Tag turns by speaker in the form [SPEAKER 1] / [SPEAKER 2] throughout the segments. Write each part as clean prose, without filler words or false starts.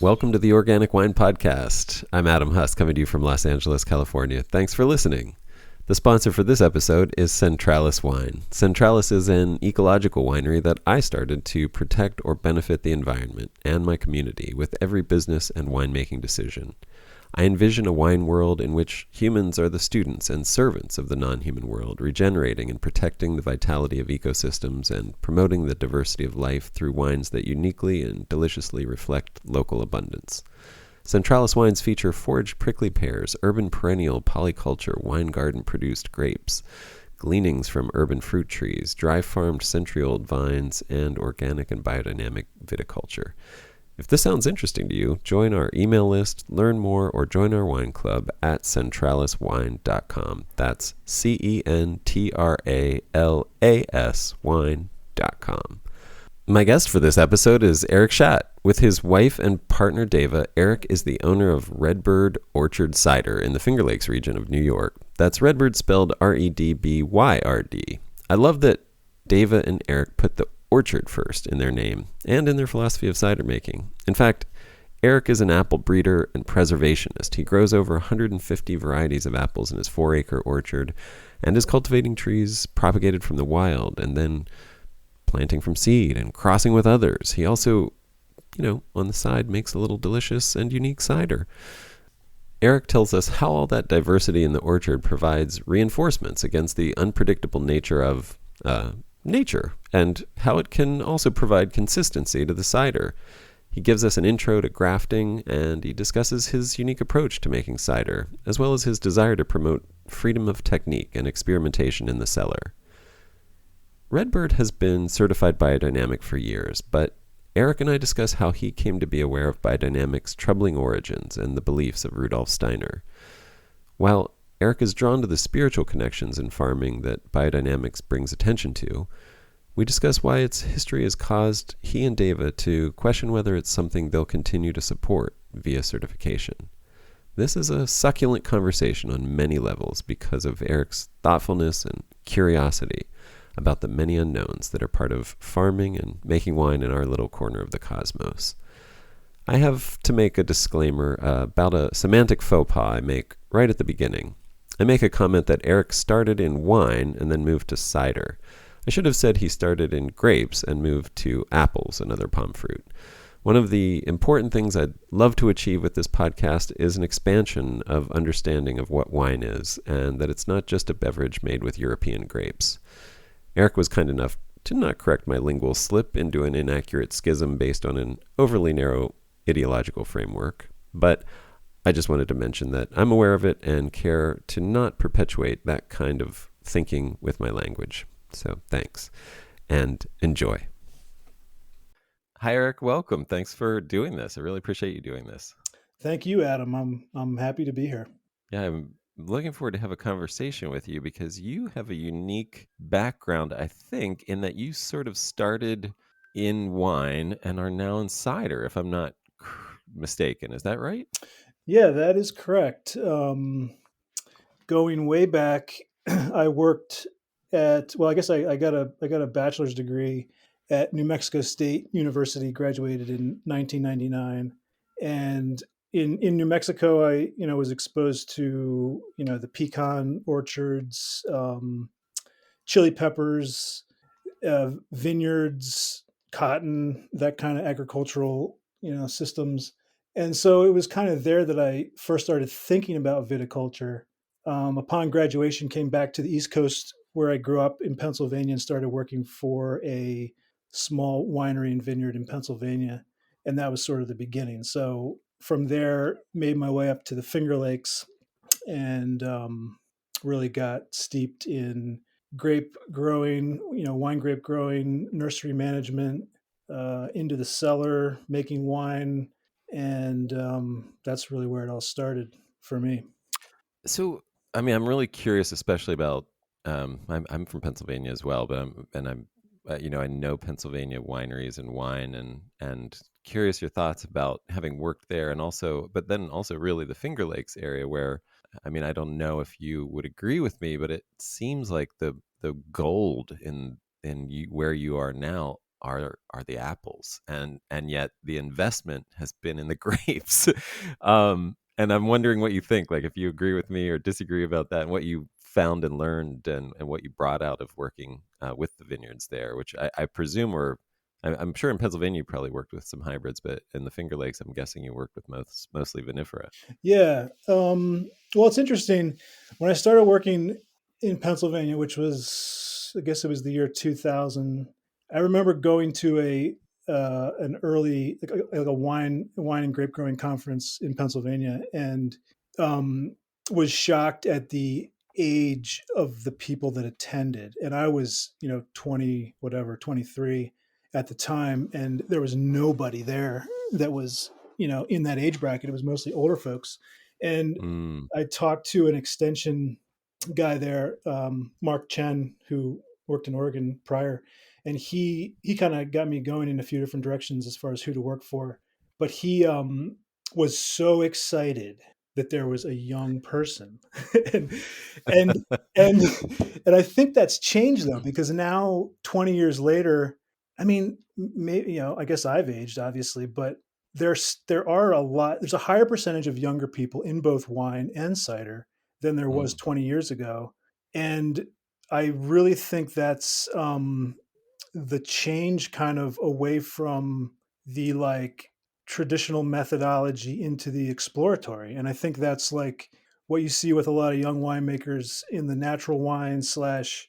[SPEAKER 1] Welcome to the Organic Wine Podcast. I'm Adam Huss, coming to you from Los Angeles, California. Thanks for listening. The sponsor for this episode is Centralis Wine. Centralis is an ecological winery that I started to protect or benefit the environment and my community with every business and winemaking decision. I envision a wine world in which humans are the students and servants of the non-human world, regenerating and protecting the vitality of ecosystems and promoting the diversity of life through wines that uniquely and deliciously reflect local abundance. Centralis wines feature foraged prickly pears, urban perennial polyculture wine garden-produced grapes, gleanings from urban fruit trees, dry-farmed century-old vines, and organic and biodynamic viticulture. If this sounds interesting to you, join our email list, learn more, or join our wine club at centraliswine.com. That's CENTRALAS wine.com. My guest for this episode is Eric Shatt. With his wife and partner Deva, Eric is the owner of Redbyrd Orchard Cider in the Finger Lakes region of New York. That's Redbyrd spelled R-E-D-B-Y-R-D. I love that Deva and Eric put the orchard first in their name and in their philosophy of cider making. In fact, Eric is an apple breeder and preservationist. He grows over 150 varieties of apples in his 4-acre orchard and is cultivating trees propagated from the wild and then planting from seed and crossing with others. He also, on the side makes a little delicious and unique cider. Eric tells us how all that diversity in the orchard provides reinforcements against the unpredictable nature of nature, and how it can also provide consistency to the cider. He gives us an intro to grafting, and he discusses his unique approach to making cider, as well as his desire to promote freedom of technique and experimentation in the cellar. Redbyrd has been certified biodynamic for years, but Eric and I discuss how he came to be aware of biodynamic's troubling origins and the beliefs of Rudolf Steiner. While Eric is drawn to the spiritual connections in farming that biodynamics brings attention to, we discuss why its history has caused he and Deva to question whether it's something they'll continue to support via certification. This is a succulent conversation on many levels because of Eric's thoughtfulness and curiosity about the many unknowns that are part of farming and making wine in our little corner of the cosmos. I have to make a disclaimer about a semantic faux pas I make right at the beginning. I make a comment that Eric started in wine and then moved to cider. I should have said he started in grapes and moved to apples and other palm fruit. One of the important things I'd love to achieve with this podcast is an expansion of understanding of what wine is, and that it's not just a beverage made with European grapes. Eric was kind enough to not correct my lingual slip into an inaccurate schism based on an overly narrow ideological framework, but I just wanted to mention that I'm aware of it and care to not perpetuate that kind of thinking with my language. So thanks and enjoy. Hi, Eric. Welcome. Thanks for doing this. I really appreciate you doing this.
[SPEAKER 2] Thank you, Adam. I'm happy to be here.
[SPEAKER 1] Yeah, I'm looking forward to have a conversation with you because you have a unique background, I think, in that you sort of started in wine and are now in cider, if I'm not mistaken. Is that right?
[SPEAKER 2] Yeah, that is correct. Going way back, I worked at, I guess I got a bachelor's degree at New Mexico State University, graduated in 1999. And in New Mexico, I was exposed to, the pecan orchards, chili peppers, vineyards, cotton, that kind of agricultural, systems. And so it was kind of there that I first started thinking about viticulture. Upon graduation, came back to the East Coast where I grew up in Pennsylvania and started working for a small winery and vineyard in Pennsylvania. And that was sort of the beginning. So from there, made my way up to the Finger Lakes and really got steeped in grape growing, wine grape growing, nursery management, into the cellar, making wine. And that's really where it all started for me.
[SPEAKER 1] So, I'm really curious, especially about. I'm from Pennsylvania as well, but I'm I know Pennsylvania wineries and wine, and curious your thoughts about having worked there, and also, but then also really the Finger Lakes area, where I don't know if you would agree with me, but it seems like the gold in where you are now are the apples, and yet the investment has been in the grapes. And I'm wondering what you think, like if you agree with me or disagree about that, and what you found and learned, and what you brought out of working with the vineyards there, which I presume were. I'm sure in Pennsylvania you probably worked with some hybrids, but in the Finger Lakes, I'm guessing you worked with mostly vinifera.
[SPEAKER 2] Yeah. Well, it's interesting. When I started working in Pennsylvania, which was, I guess it was the year 2000, I remember going to an early, like a wine and grape growing conference in Pennsylvania, and was shocked at the age of the people that attended. And I was, 20, whatever, 23 at the time, and there was nobody there that was, in that age bracket. It was mostly older folks. And
[SPEAKER 1] Mm,
[SPEAKER 2] I talked to an extension guy there, Mark Chen, who worked in Oregon prior, and he kind of got me going in a few different directions as far as who to work for. But he was so excited that there was a young person, and and and and I think that's changed though, because now 20 years later, I mean, maybe, I guess I've aged obviously, but there's a higher percentage of younger people in both wine and cider than there was
[SPEAKER 1] mm,
[SPEAKER 2] 20 years ago. And I really think that's the change kind of away from the like traditional methodology into the exploratory. And I think that's like what you see with a lot of young winemakers in the natural wine slash,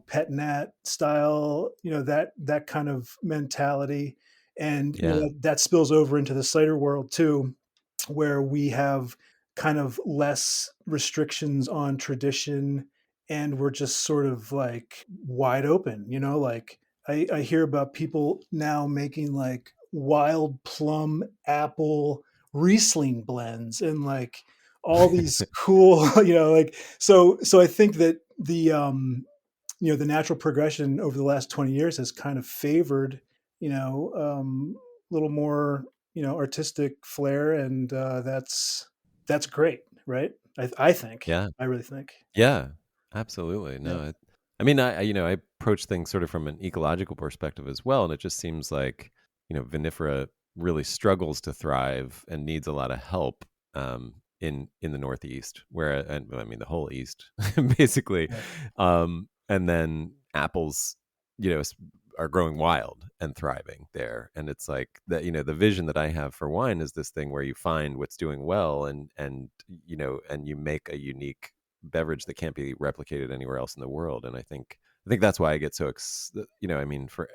[SPEAKER 2] pet nat style, that kind of mentality. And,
[SPEAKER 1] yeah,
[SPEAKER 2] that spills over into the cider world too, where we have kind of less restrictions on tradition, and we're just sort of like wide open, like I hear about people now making like wild plum apple Riesling blends and like all these cool, like so I think that the natural progression over the last 20 years has kind of favored, a little more, artistic flair, and that's great, right? I think,
[SPEAKER 1] yeah.
[SPEAKER 2] I really think.
[SPEAKER 1] Yeah, absolutely.
[SPEAKER 2] Yeah.
[SPEAKER 1] No, I mean, I approach things sort of from an ecological perspective as well, and it just seems like vinifera really struggles to thrive and needs a lot of help in the Northeast, where and I mean the whole East basically,
[SPEAKER 2] Yeah.
[SPEAKER 1] and then apples, are growing wild and thriving there, and it's like that. The vision that I have for wine is this thing where you find what's doing well, and you make a unique beverage that can't be replicated anywhere else in the world. And I think that's why I get so I mean, for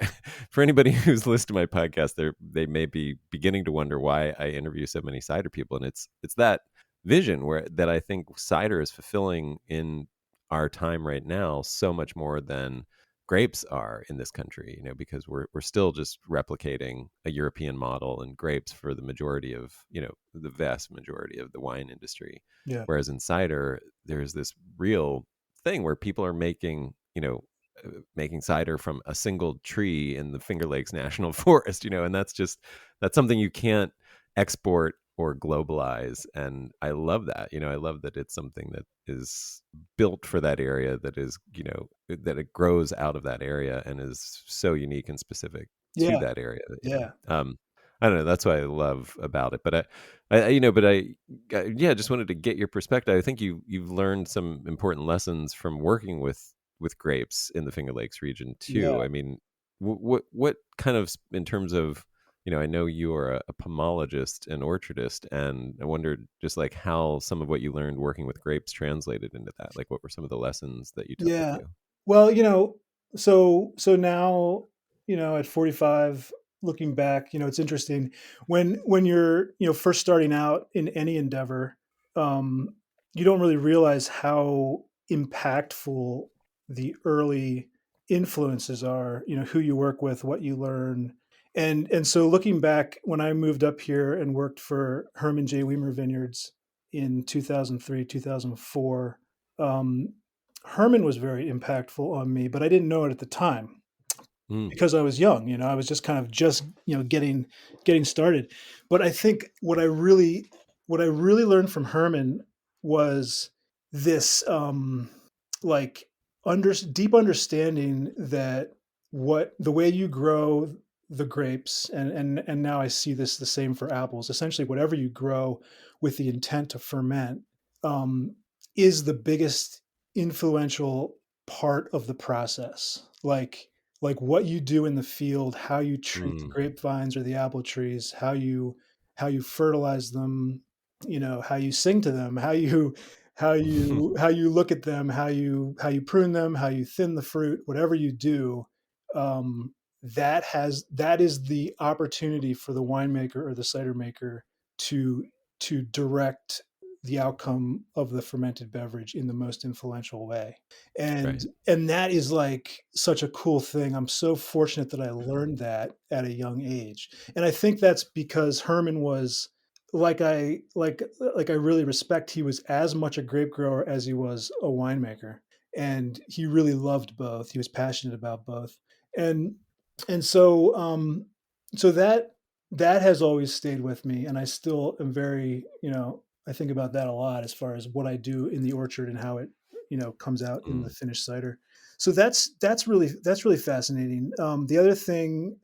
[SPEAKER 1] for anybody who's listened to my podcast, they may be beginning to wonder why I interview so many cider people, and it's that vision where that I think cider is fulfilling in our time right now so much more than grapes are in this country, because we're still just replicating a European model and grapes for the majority of, the vast majority of the wine industry.
[SPEAKER 2] Yeah.
[SPEAKER 1] Whereas in cider, there's this real thing where people are making cider from a single tree in the Finger Lakes National Forest, and that's something you can't export or globalize. And I love that. I love that it's something that is built for that area, that is, that it grows out of that area and is so unique and specific to
[SPEAKER 2] Yeah.
[SPEAKER 1] that area.
[SPEAKER 2] Yeah.
[SPEAKER 1] I don't know. That's what I love about it. But yeah, just wanted to get your perspective. I think you've learned some important lessons from working with grapes in the Finger Lakes region
[SPEAKER 2] Yeah.
[SPEAKER 1] too. I mean, what kind of, in terms of, I know you are a pomologist and orchardist, and I wondered just like how some of what you learned working with grapes translated into that. Like, what were some of the lessons that you took with
[SPEAKER 2] Yeah.
[SPEAKER 1] you?
[SPEAKER 2] Well, so now, at 45, looking back, it's interesting when you're, first starting out in any endeavor, um, you don't really realize how impactful the early influences are, who you work with, what you learn. And so looking back, when I moved up here and worked for Herman J. Weimer Vineyards in 2003, 2004, Herman was very impactful on me, but I didn't know it at the time
[SPEAKER 1] Mm,
[SPEAKER 2] because I was young. I was just kind of getting started. But I think what I really learned from Herman was this like deep understanding that what the way you grow the grapes, and now I see this the same for apples. Essentially, whatever you grow with the intent to ferment um, is the biggest influential part of the process. Like what you do in the field, how you treat the
[SPEAKER 1] Mm.
[SPEAKER 2] grapevines or the apple trees, how you fertilize them, how you sing to them, how you look at them, how you prune them, how you thin the fruit, whatever you do, um, that is the opportunity for the winemaker or the cider maker to to direct the outcome of the fermented beverage in the most influential way. and
[SPEAKER 1] Right.
[SPEAKER 2] and that is like such a cool thing. I'm so fortunate that I learned that at a young age, and I think that's because Herman was like I really respect. He was as much a grape grower as he was a winemaker, and he really loved both. He was passionate about both, and and so that has always stayed with me, and I still am very, I think about that a lot as far as what I do in the orchard and how it comes out in the
[SPEAKER 1] Mm.
[SPEAKER 2] finished cider. So that's really fascinating. The other thing,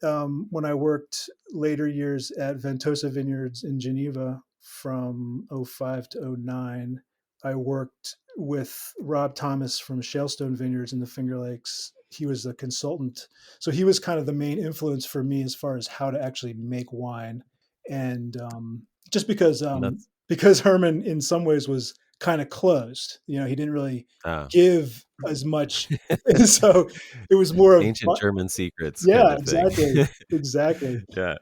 [SPEAKER 2] when I worked later years at Ventosa Vineyards in Geneva from '05 to '09, I worked with Rob Thomas from Shalestone Vineyards in the Finger Lakes. He was the consultant, so he was kind of the main influence for me as far as how to actually make wine. And just
[SPEAKER 1] And
[SPEAKER 2] because Herman in some ways was kind of closed, he didn't really
[SPEAKER 1] ah.
[SPEAKER 2] give as much. And so it was more of,
[SPEAKER 1] Ancient German secrets kind
[SPEAKER 2] yeah,
[SPEAKER 1] of thing.
[SPEAKER 2] exactly, exactly.
[SPEAKER 1] Yeah.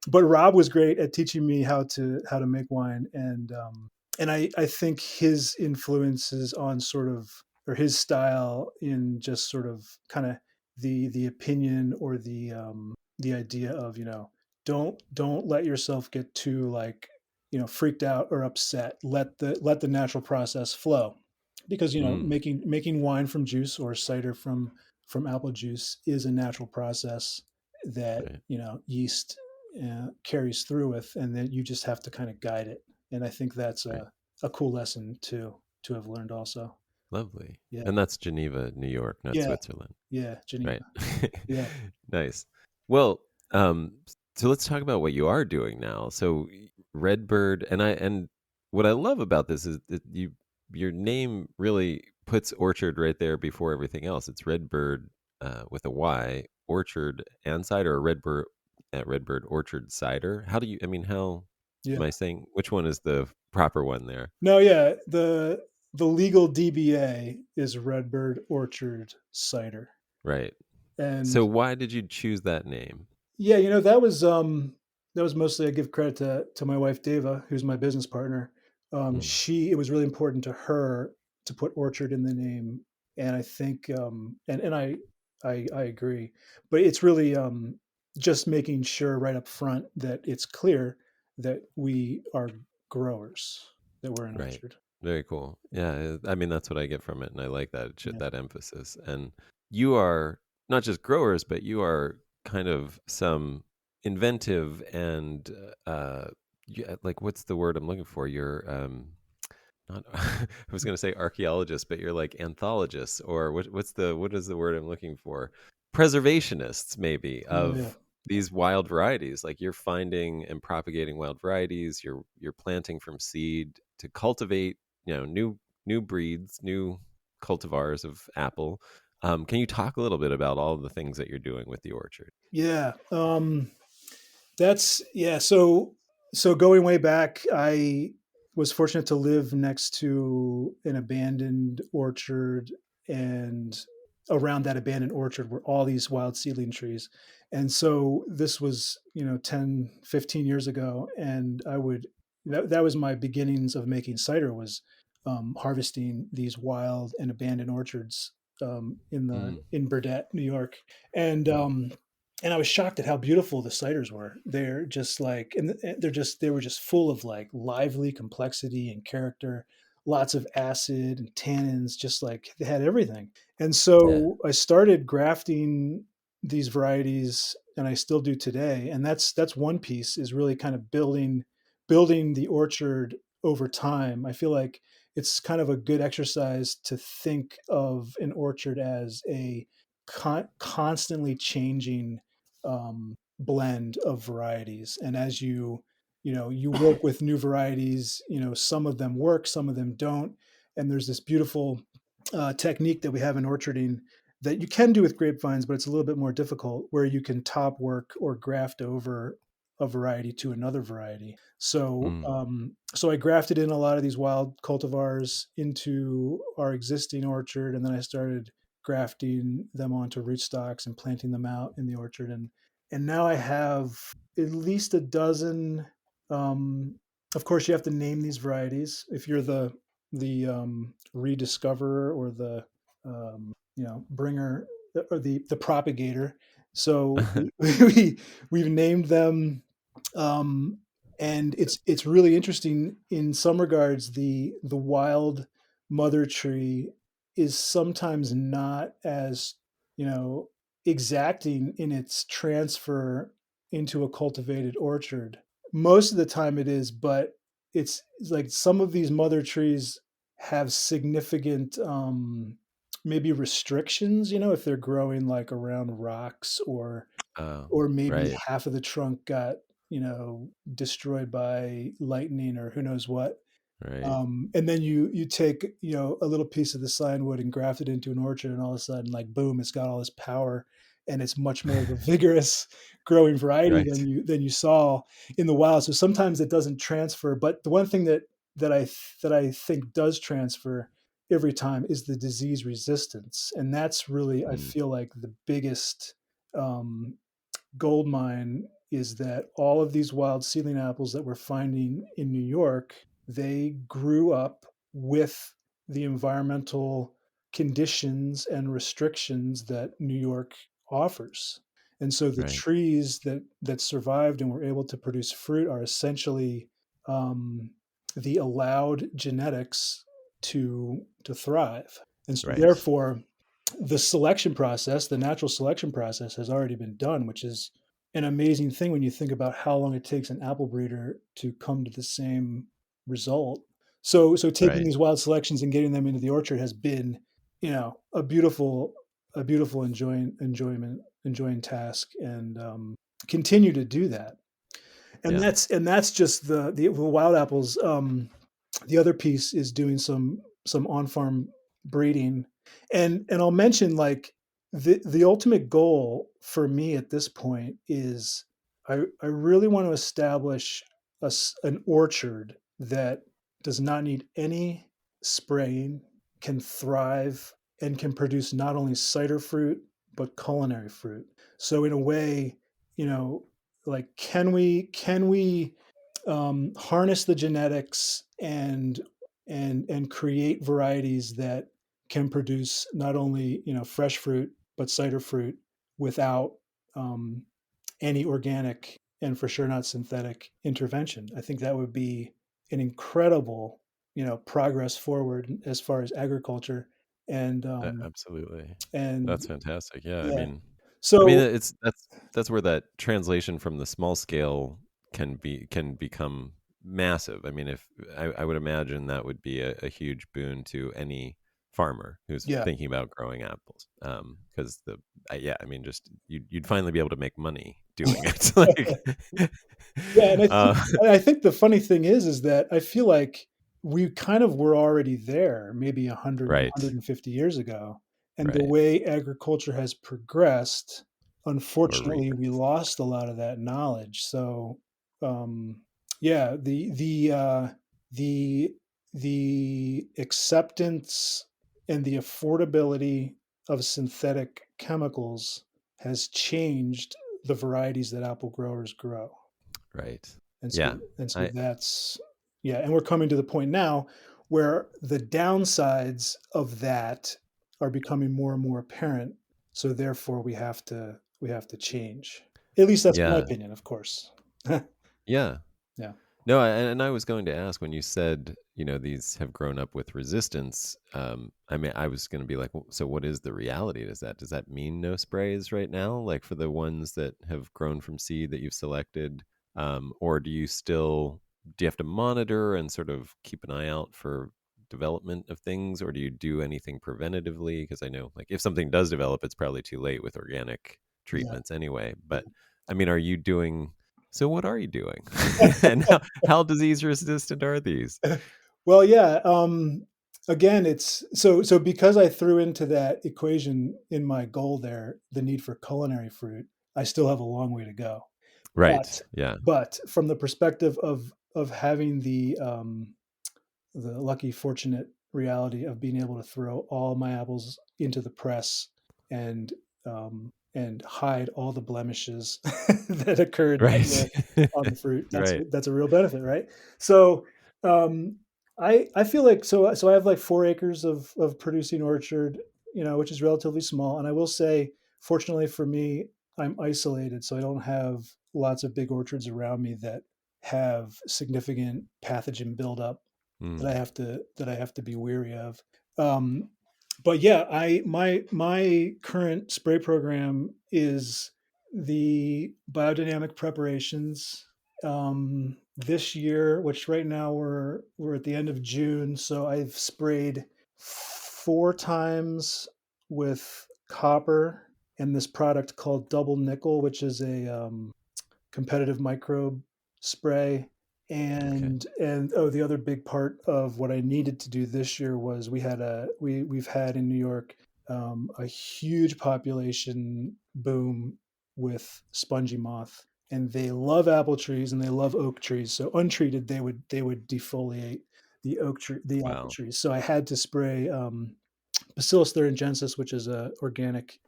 [SPEAKER 2] But Rob was great at teaching me how to make wine, and I think his influences on sort of, or his style in just sort of kind of the opinion or the idea of, don't let yourself get too, like, freaked out or upset. Let the natural process flow, because
[SPEAKER 1] Mm.
[SPEAKER 2] making wine from juice or cider from apple juice is a natural process that
[SPEAKER 1] Right.
[SPEAKER 2] yeast carries through with, and that you just have to kind of guide it. And I think that's
[SPEAKER 1] Right.
[SPEAKER 2] a cool lesson to have learned also.
[SPEAKER 1] Lovely.
[SPEAKER 2] Yeah,
[SPEAKER 1] And that's Geneva, New York, not
[SPEAKER 2] yeah,
[SPEAKER 1] Switzerland.
[SPEAKER 2] yeah,
[SPEAKER 1] Right.
[SPEAKER 2] Geneva. Yeah,
[SPEAKER 1] Nice. Well, so let's talk about what you are doing now. So Redbird, and what I love about this is that your name really puts orchard right there before everything else. It's Redbird with a Y, orchard and cider, or Redbird at Redbird Orchard Cider. How do you? I mean, how am
[SPEAKER 2] yeah.
[SPEAKER 1] I saying which one is the proper one there?
[SPEAKER 2] No, yeah. The legal DBA is Redbird Orchard Cider,
[SPEAKER 1] Right.
[SPEAKER 2] and
[SPEAKER 1] So why did you choose that name?
[SPEAKER 2] yeah, that was mostly, I give credit to my wife Deva, who's my business partner.
[SPEAKER 1] Mm.
[SPEAKER 2] It was really important to her to put orchard in the name, and I think, and I agree, but it's really, just making sure right up front that it's clear that we are growers, that we're an
[SPEAKER 1] Right.
[SPEAKER 2] orchard.
[SPEAKER 1] Very cool.
[SPEAKER 2] Yeah,
[SPEAKER 1] Yeah, I mean that's what I get from it, and I like that
[SPEAKER 2] yeah,
[SPEAKER 1] that emphasis. And you are not just growers, but you are kind of some inventive and yeah, like what's the word I'm looking for? You're not I was going to say archaeologists, but you're like anthologists, or what is the word I'm looking for? Preservationists, maybe,
[SPEAKER 2] oh yeah,
[SPEAKER 1] of these wild varieties. Like you're finding and propagating wild varieties. You're planting from seed to cultivate, new breeds, new cultivars of apple. Can you talk a little bit about all the things that you're doing with the orchard?
[SPEAKER 2] yeah. That's yeah. So going way back, I was fortunate to live next to an abandoned orchard, and around that abandoned orchard were all these wild seedling trees. And so this was, 10, 15 years ago, and that was my beginnings of making cider, was harvesting these wild and abandoned orchards,
[SPEAKER 1] Mm,
[SPEAKER 2] in Burdett, New York. And
[SPEAKER 1] wow.
[SPEAKER 2] and I was shocked at how beautiful the ciders were. They're just like, and they were just full of like lively complexity and character, lots of acid and tannins, just like they had everything. And
[SPEAKER 1] Yeah.
[SPEAKER 2] so I started grafting these varieties, and I still do today. And that's one piece, is really kind of building the orchard over time. I feel like it's kind of a good exercise to think of an orchard as a constantly changing blend of varieties. And as you work with new varieties, some of them work, some of them don't. And there's this beautiful technique that we have in orcharding that you can do with grapevines, but it's a little bit more difficult, where you can top work or graft over a variety to another variety. So,
[SPEAKER 1] Mm,
[SPEAKER 2] so I grafted in a lot of these wild cultivars into our existing orchard, and then I started grafting them onto rootstocks and planting them out in the orchard. And now I have at least a dozen. Um, of course, you have to name these varieties. If you're the rediscoverer or the bringer or the propagator. So we've named them, um, and it's really interesting in some regards. The wild mother tree is sometimes not as you know exacting in its transfer into a cultivated orchard. Most of the time it is, but it's like some of these mother trees have significant maybe restrictions, if they're growing like around rocks,
[SPEAKER 1] oh,
[SPEAKER 2] or maybe
[SPEAKER 1] right,
[SPEAKER 2] half of the trunk got destroyed by lightning or who knows what.
[SPEAKER 1] right,
[SPEAKER 2] And then you take a little piece of the signwood and graft it into an orchard, and all of a sudden, like, boom, it's got all this power, and it's much more of a vigorous growing variety
[SPEAKER 1] right,
[SPEAKER 2] than you saw in the wild. So sometimes it doesn't transfer, but the one thing that I think does transfer every time is the disease resistance, and that's really, I
[SPEAKER 1] mm,
[SPEAKER 2] feel like, the biggest um, gold mine, is that all of these wild seedling apples that we're finding in New York, they grew up with the environmental conditions and restrictions that New York offers. And so the
[SPEAKER 1] right,
[SPEAKER 2] trees that survived and were able to produce fruit are essentially um, the allowed genetics to thrive. And so
[SPEAKER 1] right,
[SPEAKER 2] therefore, the selection process, the natural selection process, has already been done, which is an amazing thing when you think about how long it takes an apple breeder to come to the same result. So taking
[SPEAKER 1] right.
[SPEAKER 2] these wild selections and getting them into the orchard has been, a beautiful enjoying task, and continue to do that. And
[SPEAKER 1] Yeah,
[SPEAKER 2] that's just the wild apples. The other piece is doing some on farm breeding, and I'll mention, like, the ultimate goal for me at this point is I really want to establish an orchard that does not need any spraying, can thrive, and can produce not only cider fruit but culinary fruit. So in a way, you know, like, can we harness the genetics and create varieties that can produce not only fresh fruit but cider fruit without um, any organic and for sure not synthetic intervention. I think that would be an incredible progress forward as far as agriculture, and
[SPEAKER 1] absolutely.
[SPEAKER 2] and
[SPEAKER 1] That's fantastic. Yeah, I
[SPEAKER 2] yeah.
[SPEAKER 1] mean,
[SPEAKER 2] So
[SPEAKER 1] it's that's where that translation from the small scale can become massive. I mean, if I would imagine that would be a huge boon to any farmer who's
[SPEAKER 2] yeah.
[SPEAKER 1] thinking about growing apples. Because yeah, I mean, just you'd finally be able to make money doing it. Like,
[SPEAKER 2] Yeah, and I think
[SPEAKER 1] uh,
[SPEAKER 2] and I think the funny thing is that I feel like we kind of were already there maybe 100,
[SPEAKER 1] right,
[SPEAKER 2] 150 years ago. And the
[SPEAKER 1] right,
[SPEAKER 2] way agriculture has progressed,
[SPEAKER 1] or
[SPEAKER 2] unfortunately, we
[SPEAKER 1] regress,
[SPEAKER 2] lost a lot of that knowledge. So, yeah, the the acceptance and the affordability of synthetic chemicals has changed the varieties that apple growers grow.
[SPEAKER 1] right.
[SPEAKER 2] And so
[SPEAKER 1] Yeah,
[SPEAKER 2] and so
[SPEAKER 1] I
[SPEAKER 2] that's yeah, and we're coming to the point now where the downsides of that are becoming more and more apparent. So therefore we have to change. At least that's my
[SPEAKER 1] yeah,
[SPEAKER 2] opinion, of course.
[SPEAKER 1] yeah.
[SPEAKER 2] Yeah.
[SPEAKER 1] No, and I was going to ask when you said, these have grown up with resistance. I mean, I was going to be like, so what is the reality? Does that mean no sprays right now? Like for the ones that have grown from seed that you've selected, or do you have to monitor and sort of keep an eye out for development of things, or do you do anything preventatively? Because I know, like, if something does develop, it's probably too late with organic
[SPEAKER 2] Yeah.
[SPEAKER 1] treatments anyway.
[SPEAKER 2] Yeah.
[SPEAKER 1] But I mean, are you doing? So what are you doing? And how disease resistant are these?
[SPEAKER 2] Well, yeah. Again, it's so because I threw into that equation in my goal there, the need for culinary fruit, I still have a long way to go.
[SPEAKER 1] Right.
[SPEAKER 2] But
[SPEAKER 1] Yeah.
[SPEAKER 2] from the perspective of having the lucky, fortunate reality of being able to throw all my apples into the press and hide all the blemishes that occurred
[SPEAKER 1] Right.
[SPEAKER 2] on the fruit.
[SPEAKER 1] Right.
[SPEAKER 2] That's a real benefit, right? So um, I feel like so I have like 4 acres of producing orchard, which is relatively small. And I will say, fortunately for me, I'm isolated, so I don't have lots of big orchards around me that have significant pathogen buildup
[SPEAKER 1] Mm,
[SPEAKER 2] that I have to be weary of. Um, but yeah, my current spray program is the biodynamic preparations. This year, which right now we're at the end of June, so I've sprayed 4 times with copper and this product called Double Nickel, which is a competitive microbe spray.
[SPEAKER 1] okay.
[SPEAKER 2] And oh, the other big part of what I needed to do this year was we've had in New York a huge population boom with spongy moth, and they love apple trees and they love oak trees. So untreated, they would defoliate the apple
[SPEAKER 1] Wow.
[SPEAKER 2] trees. So I had to spray Bacillus thuringiensis, which is a organic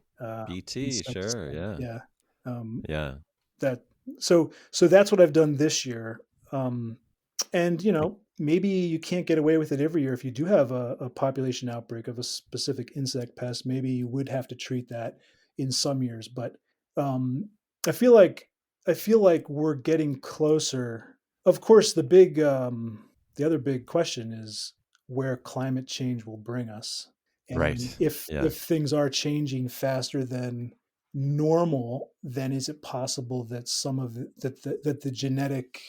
[SPEAKER 1] BT. Sure.
[SPEAKER 2] insecticide.
[SPEAKER 1] Yeah.
[SPEAKER 2] Yeah, um,
[SPEAKER 1] Yeah.
[SPEAKER 2] that so that's what I've done this year. And maybe you can't get away with it every year. If you do have a population outbreak of a specific insect pest, maybe you would have to treat that in some years. But um, I feel like we're getting closer. Of course, the other big question is where climate change will bring us, and
[SPEAKER 1] Right.
[SPEAKER 2] if
[SPEAKER 1] Yeah.
[SPEAKER 2] things are changing faster than normal, then is it possible that some of that the genetic,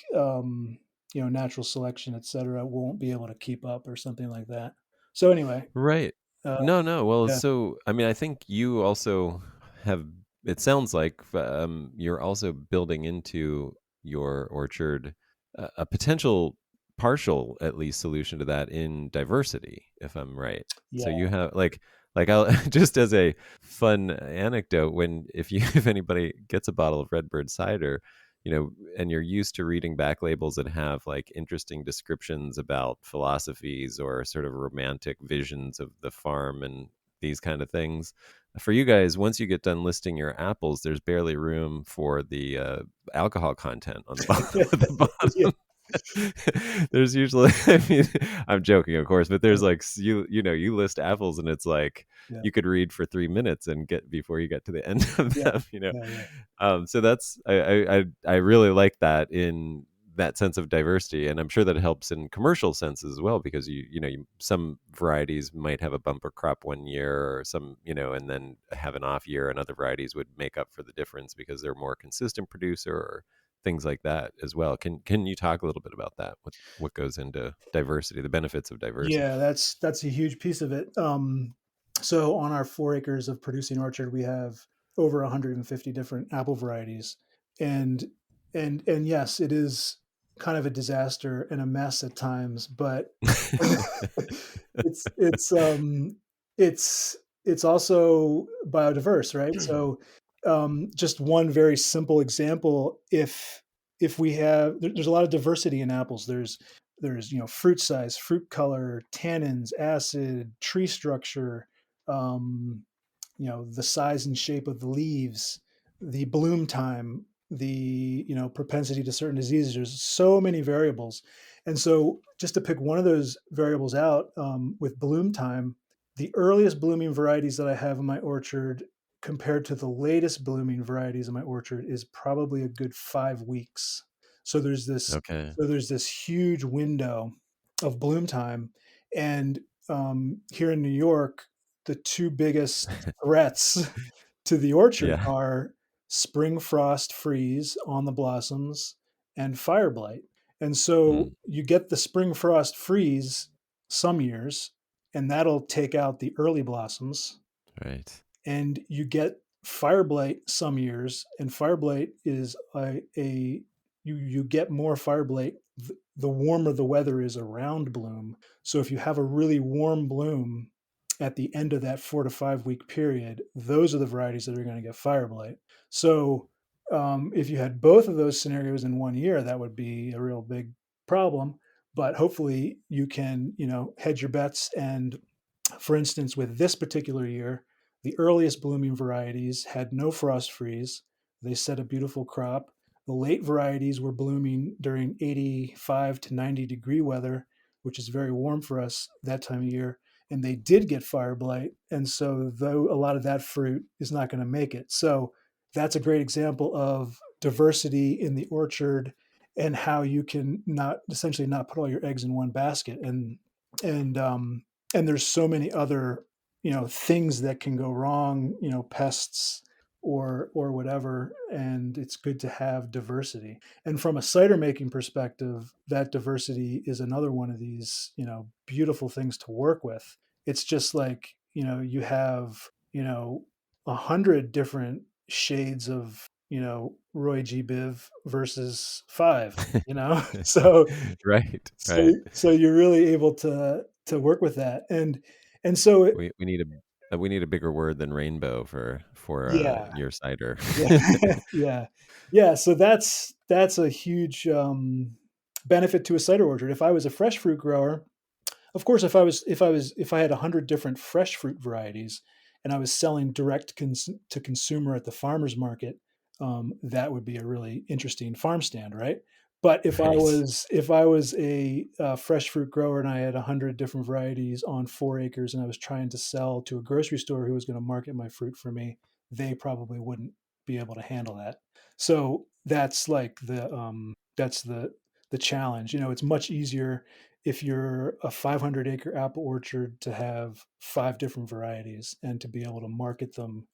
[SPEAKER 2] natural selection, et cetera, won't be able to keep up or something like that? So anyway,
[SPEAKER 1] Right.
[SPEAKER 2] uh,
[SPEAKER 1] No, no. Well,
[SPEAKER 2] yeah,
[SPEAKER 1] so I mean, I think you also have, it sounds like you're also building into your orchard a potential partial, at least, solution to that in diversity, if I'm right. So
[SPEAKER 2] yeah,
[SPEAKER 1] you have like I'll just as a fun anecdote, when if you if anybody gets a bottle of Redbird cider, and you're used to reading back labels that have like interesting descriptions about philosophies or sort of romantic visions of the farm and these kind of things. For you guys, once you get done listing your apples, there's barely room for the alcohol content on the bottom. At the
[SPEAKER 2] yeah,
[SPEAKER 1] bottom. There's usually, I mean, I'm joking, of course, but there's like you list apples and it's like
[SPEAKER 2] yeah,
[SPEAKER 1] you could read for 3 minutes and get before you get to the end of
[SPEAKER 2] yeah,
[SPEAKER 1] them.
[SPEAKER 2] yeah, yeah,
[SPEAKER 1] So that's I really like that, in that sense of diversity, and I'm sure that it helps in commercial sense as well, because some varieties might have a bumper crop one year, or some, and then have an off year, and other varieties would make up for the difference because they're a more consistent producer, or things like that as well. Can you talk a little bit about that? What goes into diversity, the benefits of diversity?
[SPEAKER 2] yeah. That's a huge piece of it. So on our 4 acres of producing orchard, we have over 150 different apple varieties, and and yes, it is kind of a disaster and a mess at times, but it's it's um it's it's also biodiverse, right? So just one very simple example, if we have there's a lot of diversity in apples. There's fruit size, fruit color, tannins, acid, tree structure, um, the size and shape of the leaves, the bloom time, the propensity to certain diseases. There's so many variables, and so just to pick one of those variables out, with bloom time, the earliest blooming varieties that I have in my orchard compared to the latest blooming varieties in my orchard is probably a good 5 weeks. So there's this
[SPEAKER 1] Okay.
[SPEAKER 2] so there's this huge window of bloom time, and here in New York, the two biggest threats to the orchard
[SPEAKER 1] Yeah.
[SPEAKER 2] are spring frost freeze on the blossoms and fire blight. And so
[SPEAKER 1] Mm.
[SPEAKER 2] you get the spring frost freeze, some years, and that'll take out the early blossoms,
[SPEAKER 1] Right.
[SPEAKER 2] and you get fire blight some years, and fire blight is you get more fire blight the warmer the weather is around bloom. So if you have a really warm bloom at the end of that 4 to 5 week period, those are the varieties that are going to get fire blight. So if you had both of those scenarios in one year, that would be a real big problem. But hopefully you can, hedge your bets. And for instance, with this particular year, the earliest blooming varieties had no frost freeze. They set a beautiful crop. The late varieties were blooming during 85 to 90-degree weather, which is very warm for us that time of year. And they did get fire blight. And so, though a lot of that fruit is not going to make it. So, that's a great example of diversity in the orchard and how you can not essentially not put all your eggs in one basket. And and there's so many other things that can go wrong, pests or whatever, and it's good to have diversity. And from a cider making perspective, that diversity is another one of these beautiful things to work with. It's just like you have 100 different shades of Roy G. Biv versus five. So
[SPEAKER 1] Right.
[SPEAKER 2] so
[SPEAKER 1] Right.
[SPEAKER 2] so you're really able to work with that, and so
[SPEAKER 1] We need we need a bigger word than rainbow for
[SPEAKER 2] yeah,
[SPEAKER 1] your cider.
[SPEAKER 2] yeah, yeah, yeah. So that's a huge benefit to a cider orchard. If I was a fresh fruit grower, of course, if I had 100 different fresh fruit varieties, and I was selling direct to consumer at the farmers market, that would be a really interesting farm stand, right? But
[SPEAKER 1] Right.
[SPEAKER 2] if I was a fresh fruit grower and I had 100 different varieties on 4 acres, and I was trying to sell to a grocery store who was going to market my fruit for me, they probably wouldn't be able to handle that. So that's like the challenge. It's much easier if you're a 500-acre apple orchard to have 5 different varieties and to be able to market them,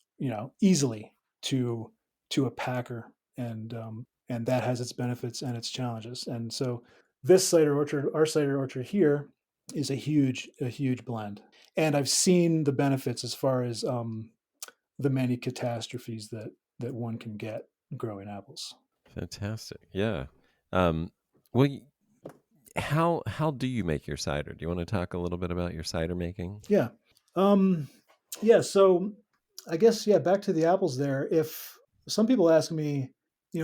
[SPEAKER 2] easily to a packer, and that has its benefits and its challenges. And so this cider orchard, our cider orchard here, is a huge blend. And I've seen the benefits as far as the many catastrophes that one can get growing apples.
[SPEAKER 1] Fantastic. Yeah. Um, well, how do you make your cider? Do you want to talk a little bit about your cider making?
[SPEAKER 2] Yeah. Um, yeah. So I guess, yeah, back to the apples there. If some people ask me,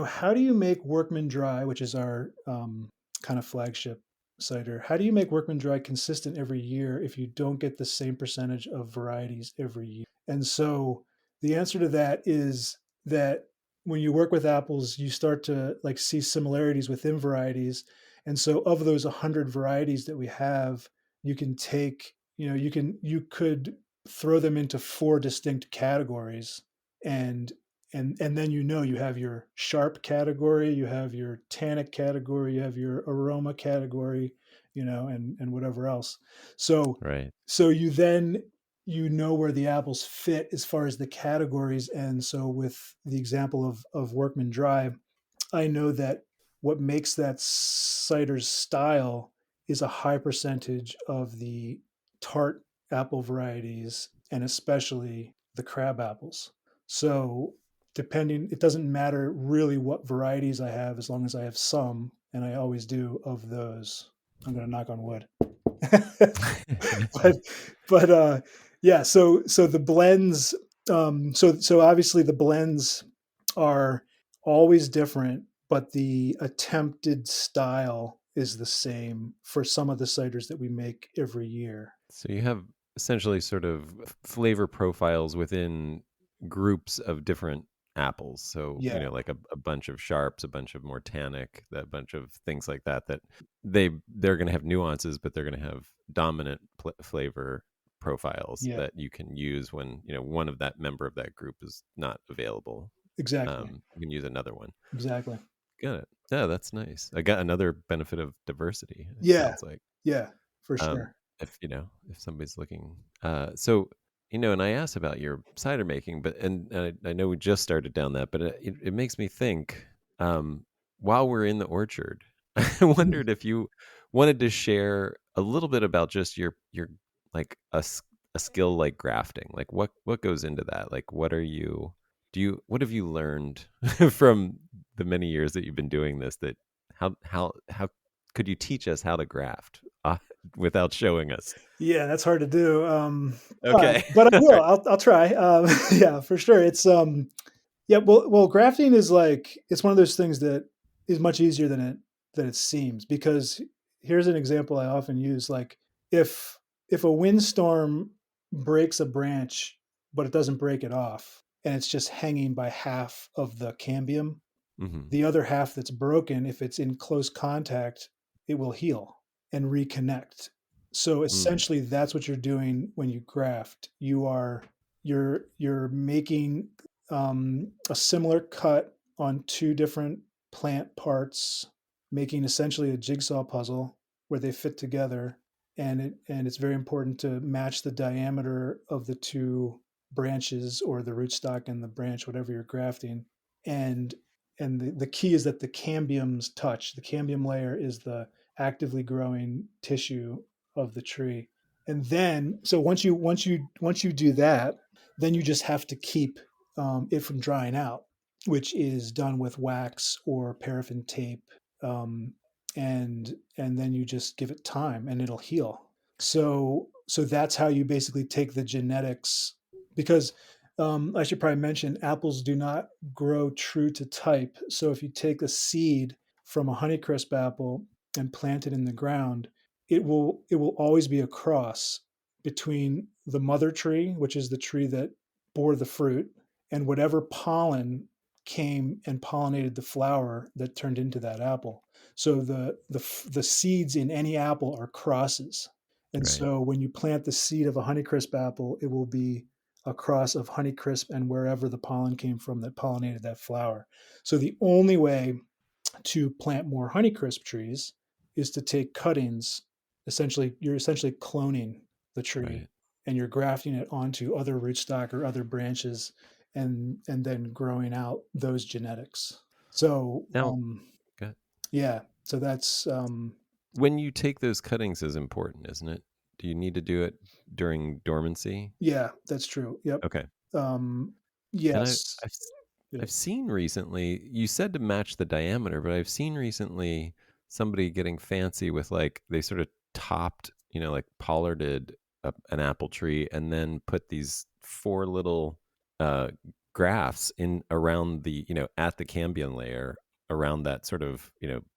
[SPEAKER 2] how do you make Workman Dry, which is our kind of flagship cider, how do you make Workman Dry consistent every year if you don't get the same percentage of varieties every year? And so the answer to that is that when you work with apples, you start to like see similarities within varieties. And so of those 100 varieties that we have, you can take, you could throw them into 4 distinct categories, and and then you have your sharp category, you have your tannic category, you have your aroma category, and whatever else. So
[SPEAKER 1] Right.
[SPEAKER 2] you then where the apples fit as far as the categories. And so with the example of Workman Dry, I know that what makes that cider's style is a high percentage of the tart apple varieties, and especially the crab apples. So, it doesn't matter really what varieties I have as long as I have some, and I always do of those. I'm going to knock on wood. but yeah, so the blends, so obviously the blends are always different, but the attempted style is the same for some of the ciders that we make every year.
[SPEAKER 1] So you have essentially sort of flavor profiles within groups of different apples. So,
[SPEAKER 2] Yeah,
[SPEAKER 1] like a bunch of sharps, a bunch of more tannic, that bunch of things like that, that they're going to have nuances, but they're going to have dominant flavor profiles
[SPEAKER 2] yeah,
[SPEAKER 1] that you can use when, one of that member of that group is not available.
[SPEAKER 2] exactly,
[SPEAKER 1] You can use another one.
[SPEAKER 2] exactly.
[SPEAKER 1] Got it. Yeah, that's nice. I got another benefit of diversity, it
[SPEAKER 2] Yeah,
[SPEAKER 1] sounds like.
[SPEAKER 2] yeah, for
[SPEAKER 1] um,
[SPEAKER 2] sure.
[SPEAKER 1] if somebody's looking. So, and I asked about your cider making, but and I know we just started down that, but it makes me think. While we're in the orchard, I
[SPEAKER 2] Mhm.
[SPEAKER 1] wondered if you wanted to share a little bit about just your like a skill like grafting. Like what goes into that? Like what have you learned from the many years that you've been doing this, that how could you teach us how to graft without showing us?
[SPEAKER 2] Yeah, that's hard to do.
[SPEAKER 1] Okay.
[SPEAKER 2] But I
[SPEAKER 1] All
[SPEAKER 2] will.
[SPEAKER 1] right.
[SPEAKER 2] I'll try. Yeah, for sure. Yeah. Well, grafting is like it's one of those things that is much easier than it seems. Because here's an example I often use. Like if if a windstorm breaks a branch, but it doesn't break it off, and it's just hanging by half of the cambium,
[SPEAKER 1] Mm-hmm.
[SPEAKER 2] the other half that's broken, if it's in close contact, it will heal and reconnect. So
[SPEAKER 1] Mm,
[SPEAKER 2] essentially that's what you're doing when you graft. You're making a similar cut on two different plant parts, making essentially a jigsaw puzzle where they fit together. And it's very important to match the diameter of the two branches, or the rootstock and the branch, whatever you're grafting. And and the key is that the cambiums touch. The cambium layer is the actively growing tissue of the tree. And then, so once you do that, then you just have to keep it from drying out, which is done with wax or paraffin tape. um, and then you just give it time and it'll heal. So that's how you basically take the genetics. Because I should probably mention, apples do not grow true to type. So if you take a seed from a Honeycrisp apple and plant it in the ground, it will always be a cross between the mother tree, which is the tree that bore the fruit, and whatever pollen came and pollinated the flower that turned into that apple. So the seeds in any apple are crosses. And
[SPEAKER 1] right.
[SPEAKER 2] so when you plant the seed of a Honeycrisp apple, it will be a cross of Honeycrisp and wherever the pollen came from that pollinated that flower. So the only way to plant more Honeycrisp trees is to take cuttings. Essentially, you're essentially cloning the tree,
[SPEAKER 1] Right.
[SPEAKER 2] and you're grafting it onto other rootstock or other branches, and then growing out those genetics. So
[SPEAKER 1] Now, go ahead.
[SPEAKER 2] yeah, so that's
[SPEAKER 1] When you take those cuttings is important, isn't it? Do you need to do it during dormancy?
[SPEAKER 2] yeah, that's true. Yep.
[SPEAKER 1] Okay.
[SPEAKER 2] Um,
[SPEAKER 1] And
[SPEAKER 2] yes. Yeah.
[SPEAKER 1] I've seen recently, you said to match the diameter, but I've seen recently somebody getting fancy with, like, they sort of topped, like pollarded an apple tree and then put these four little uh, grafts in around at the cambium layer, around that sort of,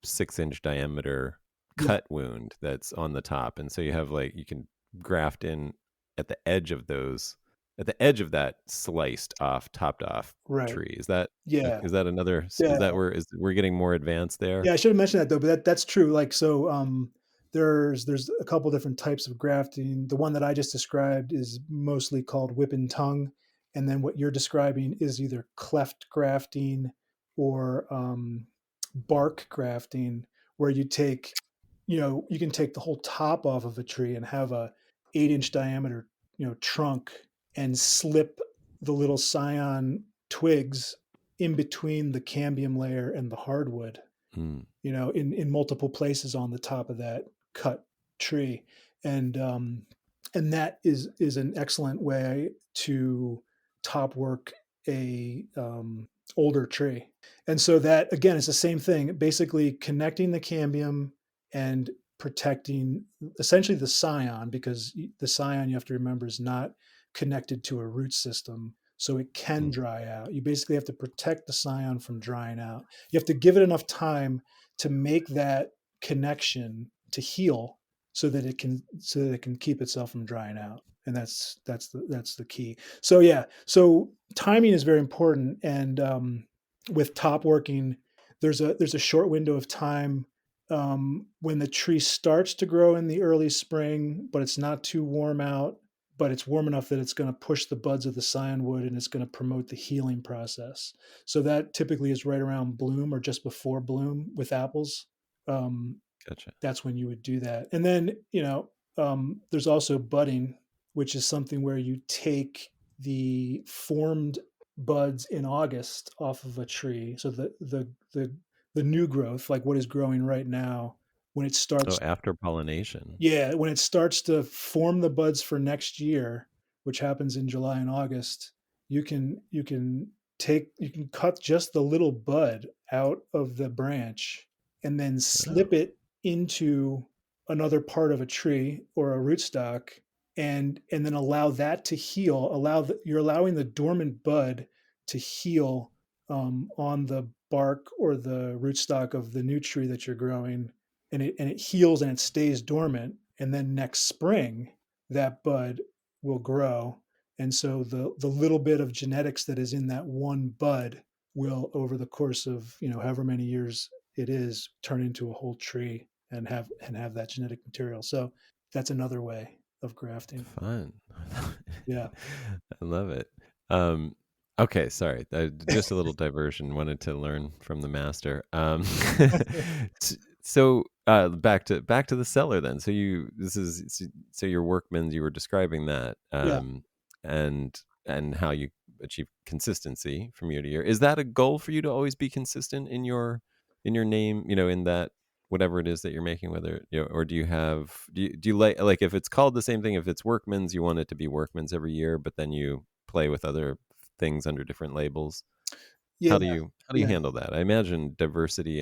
[SPEAKER 1] 6-inch diameter
[SPEAKER 2] Yeah.
[SPEAKER 1] cut wound that's on the top. And so you have, like, you can graft in at the edge of those, at the edge of that sliced off, topped off
[SPEAKER 2] Right.
[SPEAKER 1] tree.
[SPEAKER 2] Yeah.
[SPEAKER 1] Is that another,
[SPEAKER 2] Yeah.
[SPEAKER 1] is that where is we're getting more advanced there?
[SPEAKER 2] Yeah, I should have mentioned that though, but that's true. Like so, there's a couple different types of grafting. The one that I just described is mostly called whip and tongue, and then what you're describing is either cleft grafting or bark grafting, where you can take the whole top off of a tree and have a 8-inch diameter, trunk, and slip the little scion twigs in between the cambium layer and the hardwood,
[SPEAKER 1] Mm,
[SPEAKER 2] in multiple places on the top of that cut tree. And um, and that is an excellent way to top work a older tree. And so that again is the same thing, basically connecting the cambium and protecting essentially the scion, because the scion, you have to remember, is not connected to a root system, so it can
[SPEAKER 1] mm,
[SPEAKER 2] dry out. You basically have to protect the scion from drying out. You have to give it enough time to make that connection to heal, so that it can keep itself from drying out. And that's the key. So yeah, so timing is very important. And with top working, there's a short window of time when the tree starts to grow in the early spring, but it's not too warm out, but it's warm enough that it's going to push the buds of the scionwood and it's going to promote the healing process. So that typically is right around bloom or just before bloom with apples. Um,
[SPEAKER 1] gotcha.
[SPEAKER 2] that's when you would do that. And then, there's also budding, which is something where you take the formed buds in August off of a tree. So the new growth, like what is growing right now, when it
[SPEAKER 1] Oh,
[SPEAKER 2] starts,
[SPEAKER 1] after pollination.
[SPEAKER 2] yeah, when it starts to form the buds for next year, which happens in July and August, you can cut just the little bud out of the branch and then
[SPEAKER 1] Oh,
[SPEAKER 2] slip it into another part of a tree or a rootstock, and then allow that to heal. You're allowing the dormant bud to heal on the bark or the rootstock of the new tree that you're growing, and it heals and it stays dormant, and then next spring that bud will grow, and so the little bit of genetics that is in that one bud will, over the course of however many years it is, turn into a whole tree and have that genetic material. So that's another way of grafting.
[SPEAKER 1] fun.
[SPEAKER 2] Yeah.
[SPEAKER 1] I love it. Um, okay, sorry. Just a little diversion. Wanted to learn from the master. So back to the cellar then. So so your workmen, you were describing that,
[SPEAKER 2] Yeah.
[SPEAKER 1] and how you achieve consistency from year to year. Is that a goal for you to always be consistent in your name? In that whatever it is that you're making, whether or do you like if it's called the same thing, if it's workman's, you want it to be workman's every year, but then you play with other things under different labels.
[SPEAKER 2] Yeah.
[SPEAKER 1] How do you
[SPEAKER 2] Yeah.
[SPEAKER 1] handle that? I imagine diversity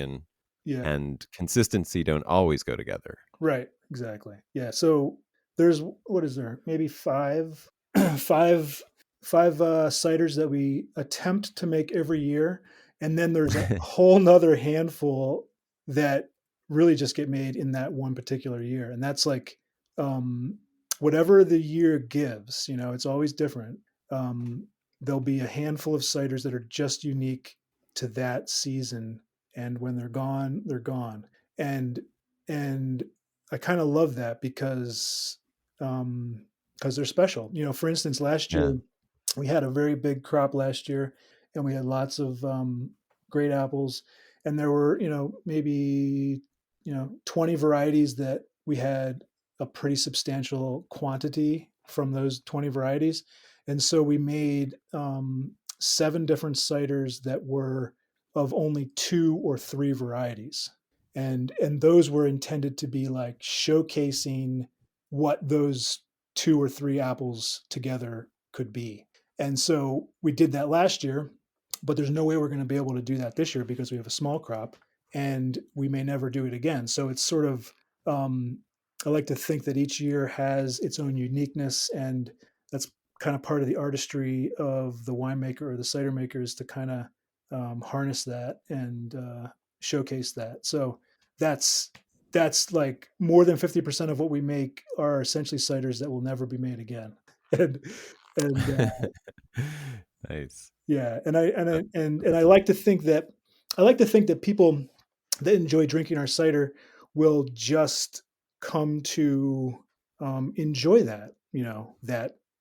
[SPEAKER 2] Yeah.
[SPEAKER 1] and consistency don't always go together.
[SPEAKER 2] Right. Exactly. Yeah. So there's, what is there? Maybe five, five, five ciders that we attempt to make every year, and then there's a whole nother handful that really just get made in that one particular year, and that's like um, whatever the year gives. It's always different. Um, there'll be a handful of ciders that are just unique to that season, and when they're gone, they're gone. And I kind of love that because they're special. For instance, last year
[SPEAKER 1] Yeah.
[SPEAKER 2] we had a very big crop last year, and we had lots of great apples, and there were maybe 20 varieties that we had a pretty substantial quantity from those 20 varieties, and so we made 7 different ciders that were of only 2 or 3 varieties, and those were intended to be like showcasing what those 2 or 3 apples together could be. And so we did that last year, but there's no way we're going to be able to do that this year because we have a small crop, and we may never do it again. So it's sort of, I like to think that each year has its own uniqueness, and that's kind of part of the artistry of the winemaker or the cider maker, is to kind of harness that and showcase that. So that's that's like more than 50% of what we make are essentially ciders that will never be made again. And and
[SPEAKER 1] Nice.
[SPEAKER 2] yeah, and I
[SPEAKER 1] That's
[SPEAKER 2] like to think that people that enjoy drinking our cider will just come to enjoy that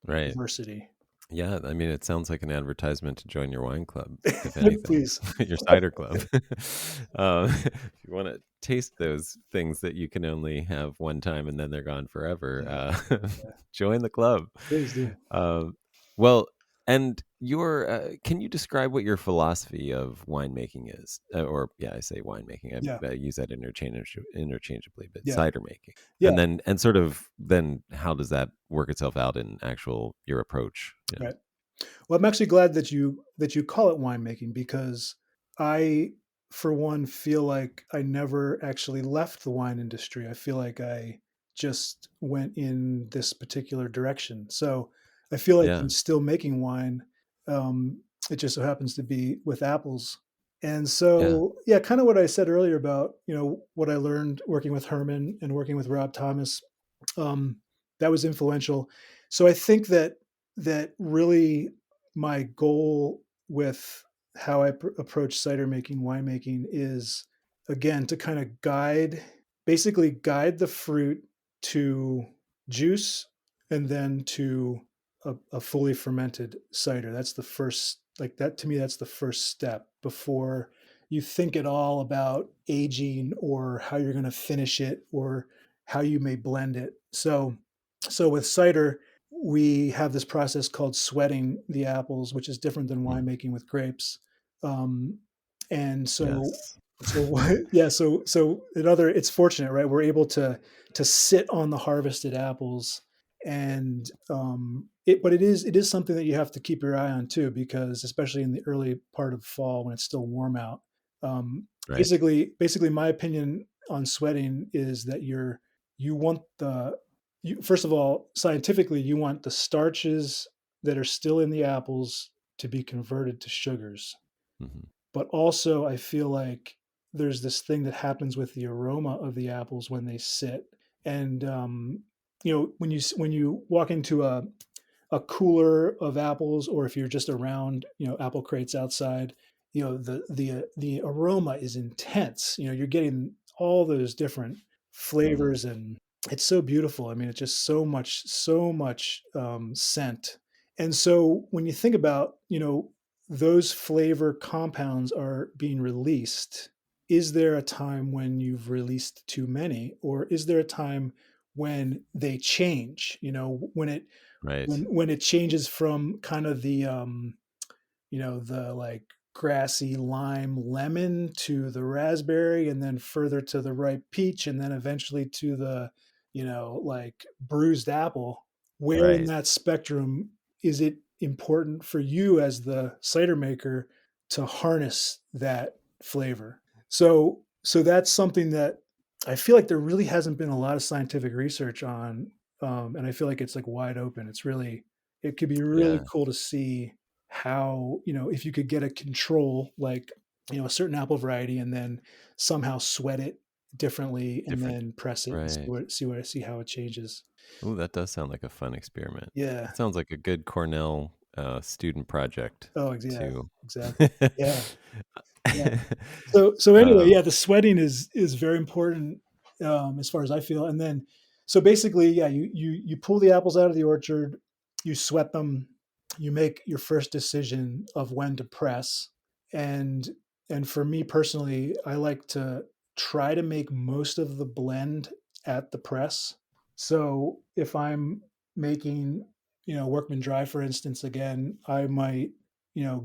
[SPEAKER 1] right.
[SPEAKER 2] diversity.
[SPEAKER 1] Yeah, I mean, it sounds like an advertisement to join your wine club, if anything,
[SPEAKER 2] Please.
[SPEAKER 1] your cider club. If you want to taste those things that you can only have one time and then they're gone forever,
[SPEAKER 2] Yeah, yeah,
[SPEAKER 1] join the club.
[SPEAKER 2] please do.
[SPEAKER 1] Um, well, and can you describe what your philosophy of winemaking is? Or, yeah, I say winemaking.
[SPEAKER 2] Yeah,
[SPEAKER 1] I use that interchangeably, but
[SPEAKER 2] yeah,
[SPEAKER 1] cider making,
[SPEAKER 2] yeah.
[SPEAKER 1] and sort of then how does that work itself out in actual your approach?
[SPEAKER 2] Right. Well, I'm actually glad that you call it winemaking, because I, for one, feel like I never actually left the wine industry. I feel like I just went in this particular direction. So I feel like
[SPEAKER 1] Yeah,
[SPEAKER 2] I'm still making wine. It just so happens to be with apples. And
[SPEAKER 1] yeah,
[SPEAKER 2] so, yeah, kind of what I said earlier about what I learned working with Herman and working with Rob Thomas, um, that was influential. So I think that really my goal with how I approach cider making, winemaking, is again to kind of basically guide the fruit to juice, and then to a fully fermented cider. That's the first, like that to me, that's the first step before you think at all about aging or how you're going to finish it or how you may blend it. So with cider, we have this process called sweating the apples, which is different than
[SPEAKER 1] mm,
[SPEAKER 2] winemaking with grapes. Um, and so
[SPEAKER 1] yes,
[SPEAKER 2] Yeah, so another, it's fortunate, right? We're able to sit on the harvested apples, and but it is something that you have to keep your eye on too, because especially in the early part of fall when it's still warm out.
[SPEAKER 1] Right.
[SPEAKER 2] Basically, my opinion on sweating is that you want you first of all, scientifically, you want the starches that are still in the apples to be converted to sugars.
[SPEAKER 1] Hmm.
[SPEAKER 2] But also, I feel like there's this thing that happens with the aroma of the apples when they sit. And when you walk into a cooler of apples, or if you're just around, apple crates outside, the aroma is intense. You're getting all those different
[SPEAKER 1] Mm.
[SPEAKER 2] flavors, and it's so beautiful. I mean, it's just so much scent. And so when you think about, those flavor compounds are being released, is there a time when you've released too many, or is there a time when they change?
[SPEAKER 1] Right.
[SPEAKER 2] When it changes from kind of the like grassy lime lemon to the raspberry, and then further to the ripe peach, and then eventually to the like bruised apple. Where in
[SPEAKER 1] Right.
[SPEAKER 2] that spectrum is it important for you as the cider maker to harness that flavor? So that's something that I feel like there really hasn't been a lot of scientific research on, and I feel like it's like wide open. It could be really
[SPEAKER 1] Yeah.
[SPEAKER 2] cool to see how, if you could get a control, like, a certain apple variety, and then somehow sweat it differently, and
[SPEAKER 1] Different.
[SPEAKER 2] then press it and
[SPEAKER 1] Right.
[SPEAKER 2] see how it changes.
[SPEAKER 1] Oh, that does sound like a fun experiment.
[SPEAKER 2] Yeah.
[SPEAKER 1] That sounds like a good Cornell student project
[SPEAKER 2] Oh, yeah,
[SPEAKER 1] to.
[SPEAKER 2] exactly. Yeah. Yeah. So anyway,
[SPEAKER 1] um,
[SPEAKER 2] yeah, the sweating is very important, as far as I feel. And then, so basically, yeah, you pull the apples out of the orchard, you sweat them, you make your first decision of when to press, and and for me personally, I like to try to make most of the blend at the press. So if I'm making, workman dry, for instance, again, I might,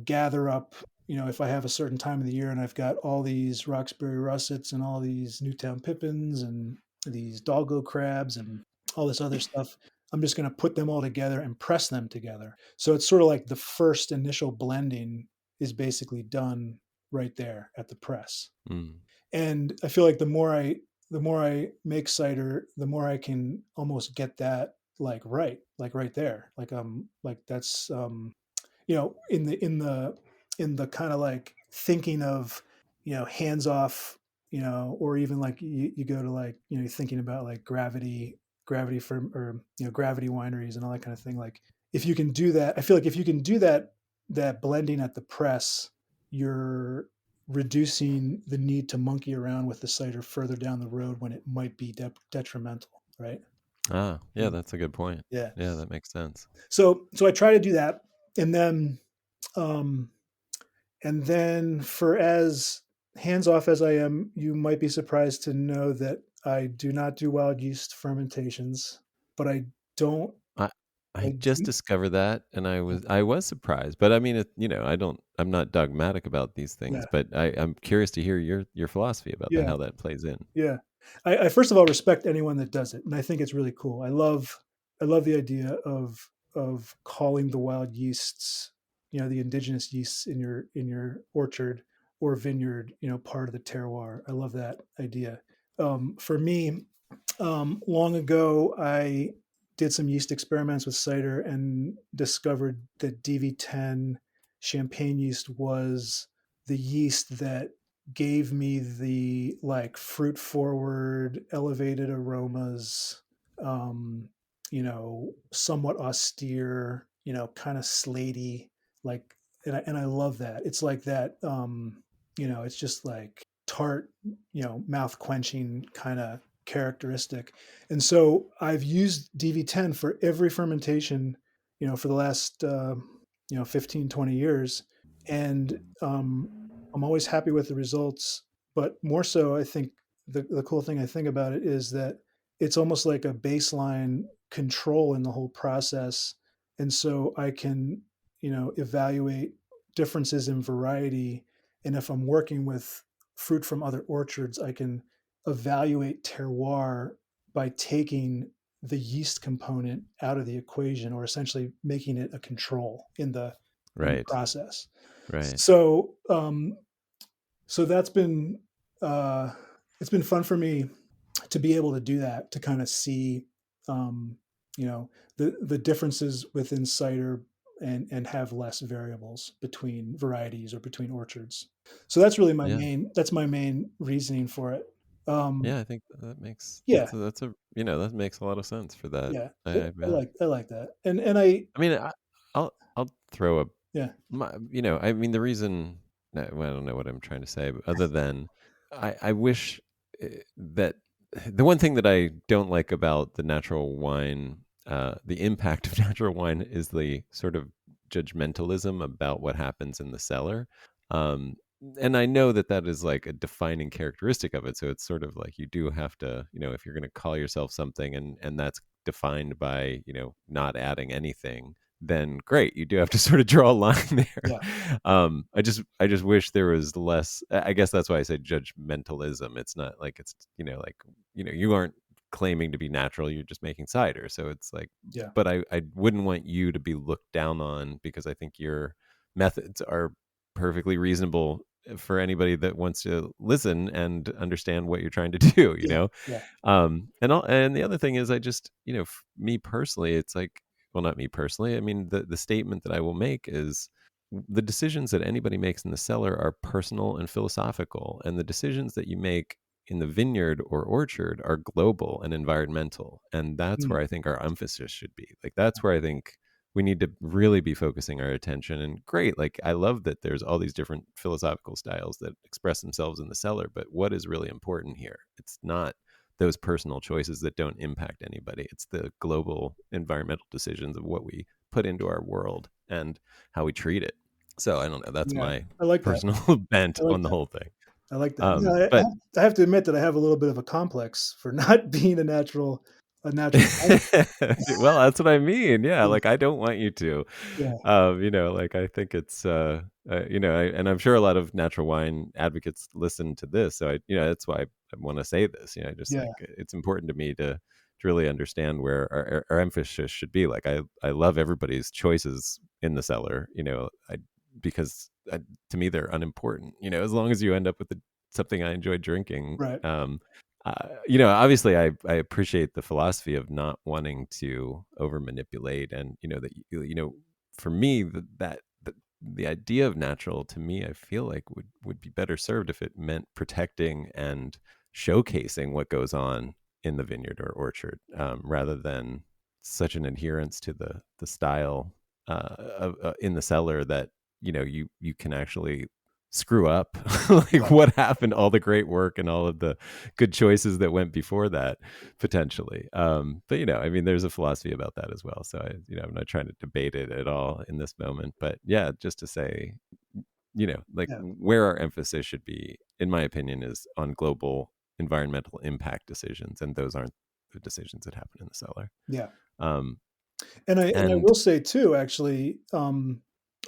[SPEAKER 2] gather up, if I have a certain time of the year and I've got all these Roxbury russets and all these Newtown pippins and these doggo crabs and all this other stuff, I'm just going to put them all together and press them together. So it's sort of like the first initial blending is basically done right there at the press.
[SPEAKER 1] mm,
[SPEAKER 2] And I feel like the more I make cider, the more I can almost get that like right there. Like that's in the kind of like thinking of, hands off, or even like you go to like, thinking about like gravity for, or gravity wineries and all that kind of thing. Like, if you can do that, I feel like if you can do that blending at the press, you're reducing the need to monkey around with the cider further down the road when it might be detrimental, right?
[SPEAKER 1] yeah, that's a good point.
[SPEAKER 2] Yeah.
[SPEAKER 1] Yeah, that makes sense.
[SPEAKER 2] So I try to do that, and then um, for as hands off as I am, you might be surprised to know that I do not do wild yeast fermentations, but don't.
[SPEAKER 1] I I
[SPEAKER 2] I
[SPEAKER 1] just
[SPEAKER 2] do.
[SPEAKER 1] discovered that, and I was surprised. But I mean, I'm not dogmatic about these things,
[SPEAKER 2] Yeah,
[SPEAKER 1] but I'm curious to hear your philosophy about that,
[SPEAKER 2] yeah,
[SPEAKER 1] how that plays in.
[SPEAKER 2] yeah. I first of all respect anyone that does it, and I think it's really cool. I love the idea of calling the wild yeasts, the indigenous yeasts in your orchard or vineyard, part of the terroir. I love that idea. For me, long ago, I did some yeast experiments with cider and discovered that DV10 champagne yeast was the yeast that gave me the like fruit forward, elevated aromas, somewhat austere, kind of slaty, like, and I love that. It's like that, it's just like tart, mouth quenching kind of characteristic. And so I've used DV10 for every fermentation, for the last 15, 20 years. And I'm always happy with the results. But more so, I think the cool thing I think about it is that it's almost like a baseline control in the whole process. And so I can, evaluate differences in variety. And if I'm working with fruit from other orchards, I can evaluate terroir by taking the yeast component out of the equation, or essentially making it a control in the
[SPEAKER 1] Right.
[SPEAKER 2] process.
[SPEAKER 1] Right.
[SPEAKER 2] So that's been uh, it's been fun for me to be able to do that, to kind of see um, the differences within cider, and have less variables between varieties or between orchards. So that's really
[SPEAKER 1] Yeah.
[SPEAKER 2] my main reasoning for it. Um,
[SPEAKER 1] Yeah, I think that makes
[SPEAKER 2] yeah,
[SPEAKER 1] that's a you know, that makes a lot of sense for that.
[SPEAKER 2] yeah,
[SPEAKER 1] I bet.
[SPEAKER 2] I like that, and I
[SPEAKER 1] I mean, I'll throw a
[SPEAKER 2] yeah
[SPEAKER 1] I mean, the reason well, I don't know what I'm trying to say, but other than I wish that the one thing that I don't like about the natural wine, the impact of natural wine is the sort of judgmentalism about what happens in the cellar. Um, and I know that that is like a defining characteristic of it. So it's sort of like you do have to, if you're going to call yourself something and that's defined by, not adding anything, then great. You do have to sort of draw a line there.
[SPEAKER 2] yeah
[SPEAKER 1] I just wish there was less. I guess that's why I say judgmentalism. It's not like it's like you aren't claiming to be natural. You're just making cider. So it's like,
[SPEAKER 2] yeah
[SPEAKER 1] but I wouldn't want you to be looked down on because I think your methods are perfectly reasonable for anybody that wants to listen and understand what you're trying to do.
[SPEAKER 2] yeah yeah
[SPEAKER 1] And the other thing is, I just me personally, it's like, well, not me personally. I mean, the statement that I will make is the decisions that anybody makes in the cellar are personal and philosophical, and the decisions that you make in the vineyard or orchard are global and environmental. And that's
[SPEAKER 2] mm,
[SPEAKER 1] where I think our emphasis should be. Like, that's where I think we need to really be focusing our attention. And great, like, I love that there's all these different philosophical styles that express themselves in the cellar, but what is really important here? It's not those personal choices that don't impact anybody. It's the global environmental decisions of what we put into our world and how we treat it. So I don't know. That's
[SPEAKER 2] yeah.
[SPEAKER 1] my
[SPEAKER 2] I like that.
[SPEAKER 1] personal bent
[SPEAKER 2] I like
[SPEAKER 1] on the
[SPEAKER 2] that.
[SPEAKER 1] whole thing.
[SPEAKER 2] I like that. Yeah,
[SPEAKER 1] But
[SPEAKER 2] I have to admit that I have a little bit of a complex for not being a natural scientist.
[SPEAKER 1] well, that's what I mean. Yeah,
[SPEAKER 2] Yeah,
[SPEAKER 1] like I don't want you to.
[SPEAKER 2] yeah,
[SPEAKER 1] Like I think it's and I'm sure a lot of natural wine advocates listen to this. So that's why I want to say this. Just
[SPEAKER 2] yeah,
[SPEAKER 1] like it's important to me to really understand where our emphasis should be. Like I love everybody's choices in the cellar. Because to me they're unimportant. As long as you end up with something I enjoy drinking.
[SPEAKER 2] right.
[SPEAKER 1] Obviously, I appreciate the philosophy of not wanting to over manipulate, and that for me the idea of natural to me, I feel like would be better served if it meant protecting and showcasing what goes on in the vineyard or orchard, rather than such an adherence to the style in the cellar that you can actually screw up like
[SPEAKER 2] Yeah,
[SPEAKER 1] what happened, all the great work and all of the good choices that went before that potentially. But I mean, there's a philosophy about that as well. So I'm not trying to debate it at all in this moment, but yeah, just to say, like
[SPEAKER 2] yeah,
[SPEAKER 1] where our emphasis should be, in my opinion, is on global environmental impact decisions, and those aren't the decisions that happen in the cellar.
[SPEAKER 2] yeah.
[SPEAKER 1] Um,
[SPEAKER 2] And I
[SPEAKER 1] and
[SPEAKER 2] will say too, actually,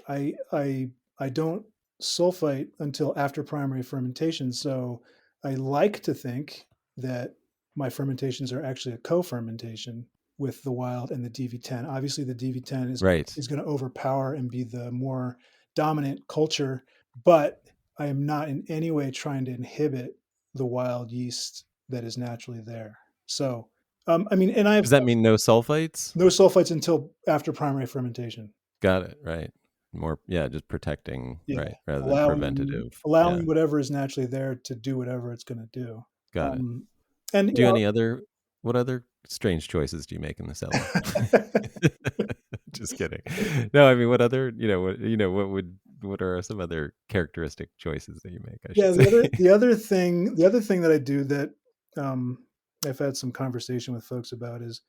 [SPEAKER 2] I I I don't sulfite until after primary fermentation. So I like to think that my fermentations are actually a co-fermentation with the wild and the DV10. Obviously, the DV10
[SPEAKER 1] right.
[SPEAKER 2] is going to overpower and be the more dominant culture, but I am not in any way trying to inhibit the wild yeast that is naturally there. So, I mean, and I've
[SPEAKER 1] Does that mean no sulfites?
[SPEAKER 2] no sulfites until after primary fermentation.
[SPEAKER 1] Got it. Right. More, yeah, just protecting,
[SPEAKER 2] Yeah,
[SPEAKER 1] right, rather than
[SPEAKER 2] allowing
[SPEAKER 1] preventative. Yeah,
[SPEAKER 2] allowing whatever is naturally there to do whatever it's going to do.
[SPEAKER 1] got it.
[SPEAKER 2] Um, and
[SPEAKER 1] Do you any other what other strange choices do you make in the cellar? Just kidding. No, I mean, what other, what are some other characteristic choices that you make, I
[SPEAKER 2] yeah,
[SPEAKER 1] should say?
[SPEAKER 2] the other thing that I do that um, I've had some conversation with folks about is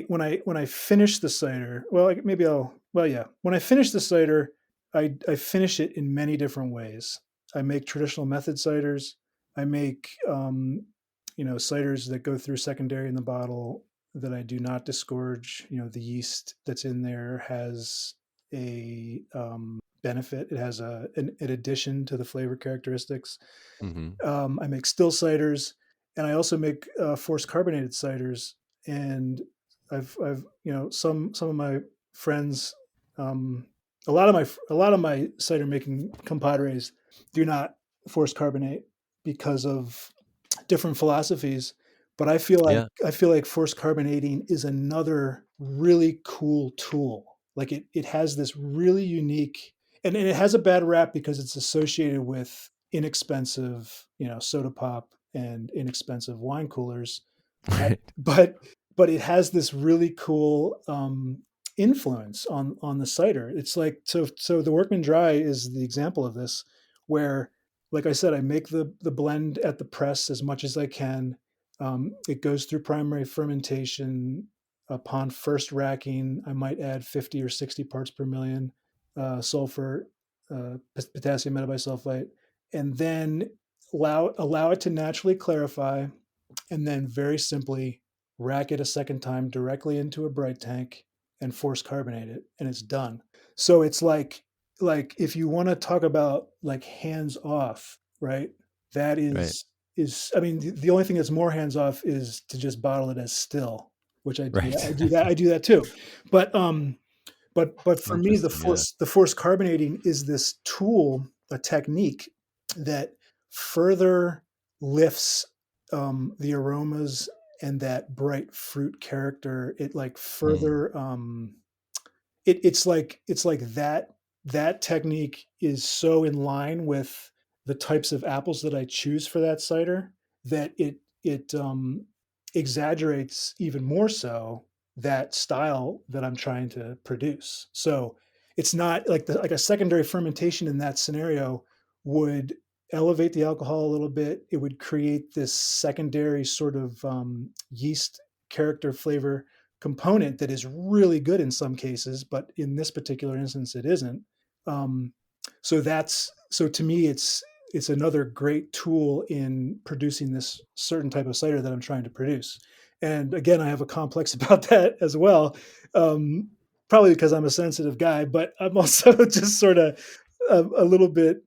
[SPEAKER 2] when I finish the cider. Well, maybe I'll. Well, yeah, when I finish the cider, I finish it in many different ways. I make traditional method ciders. I make ciders that go through secondary in the bottle that I do not disgorge. The yeast that's in there has a benefit. It has an addition to the flavor characteristics.
[SPEAKER 1] Mm-hmm.
[SPEAKER 2] I make still ciders, and I also make forced carbonated ciders. And I've some of my friends, um, a lot of my cider making compadres do not force carbonate because of different philosophies. But
[SPEAKER 1] Yeah.
[SPEAKER 2] I feel like forced carbonating is another really cool tool. Like it has this really unique, and it has a bad rap because it's associated with inexpensive, soda pop and inexpensive wine coolers. But
[SPEAKER 1] Right.
[SPEAKER 2] but but it has this really cool influence on the cider. It's like, so the Workman Dry is the example of this, where, like I said, I make the blend at the press as much as I can. It goes through primary fermentation. Upon first racking, I might add 50 or 60 parts per million sulfur, potassium metabisulfite, and then allow it to naturally clarify, and then very simply rack it a second time directly into a bright tank and force carbonate it, and it's done. So it's like if you want to talk about like hands off, right? That
[SPEAKER 1] Right.
[SPEAKER 2] is I mean, the only thing that's more hands off is to just bottle it as still, which I do.
[SPEAKER 1] Right.
[SPEAKER 2] I do that too. But but for me,
[SPEAKER 1] Interesting. Yeah.
[SPEAKER 2] the force carbonating is this tool, a technique that further lifts the aromas and that bright fruit character. It like
[SPEAKER 1] Mm.
[SPEAKER 2] further it's like that technique is so in line with the types of apples that I choose for that cider that it exaggerates even more so that style that I'm trying to produce. So it's not like like a secondary fermentation in that scenario would elevate the alcohol a little bit. It would create this secondary sort of yeast character flavor component that is really good in some cases, but in this particular instance, it isn't. Um, so to me, it's another great tool in producing this certain type of cider that I'm trying to produce. And again, I have a complex about that as well. Um, Probably because I'm a sensitive guy, but I'm also just sort of a little bit.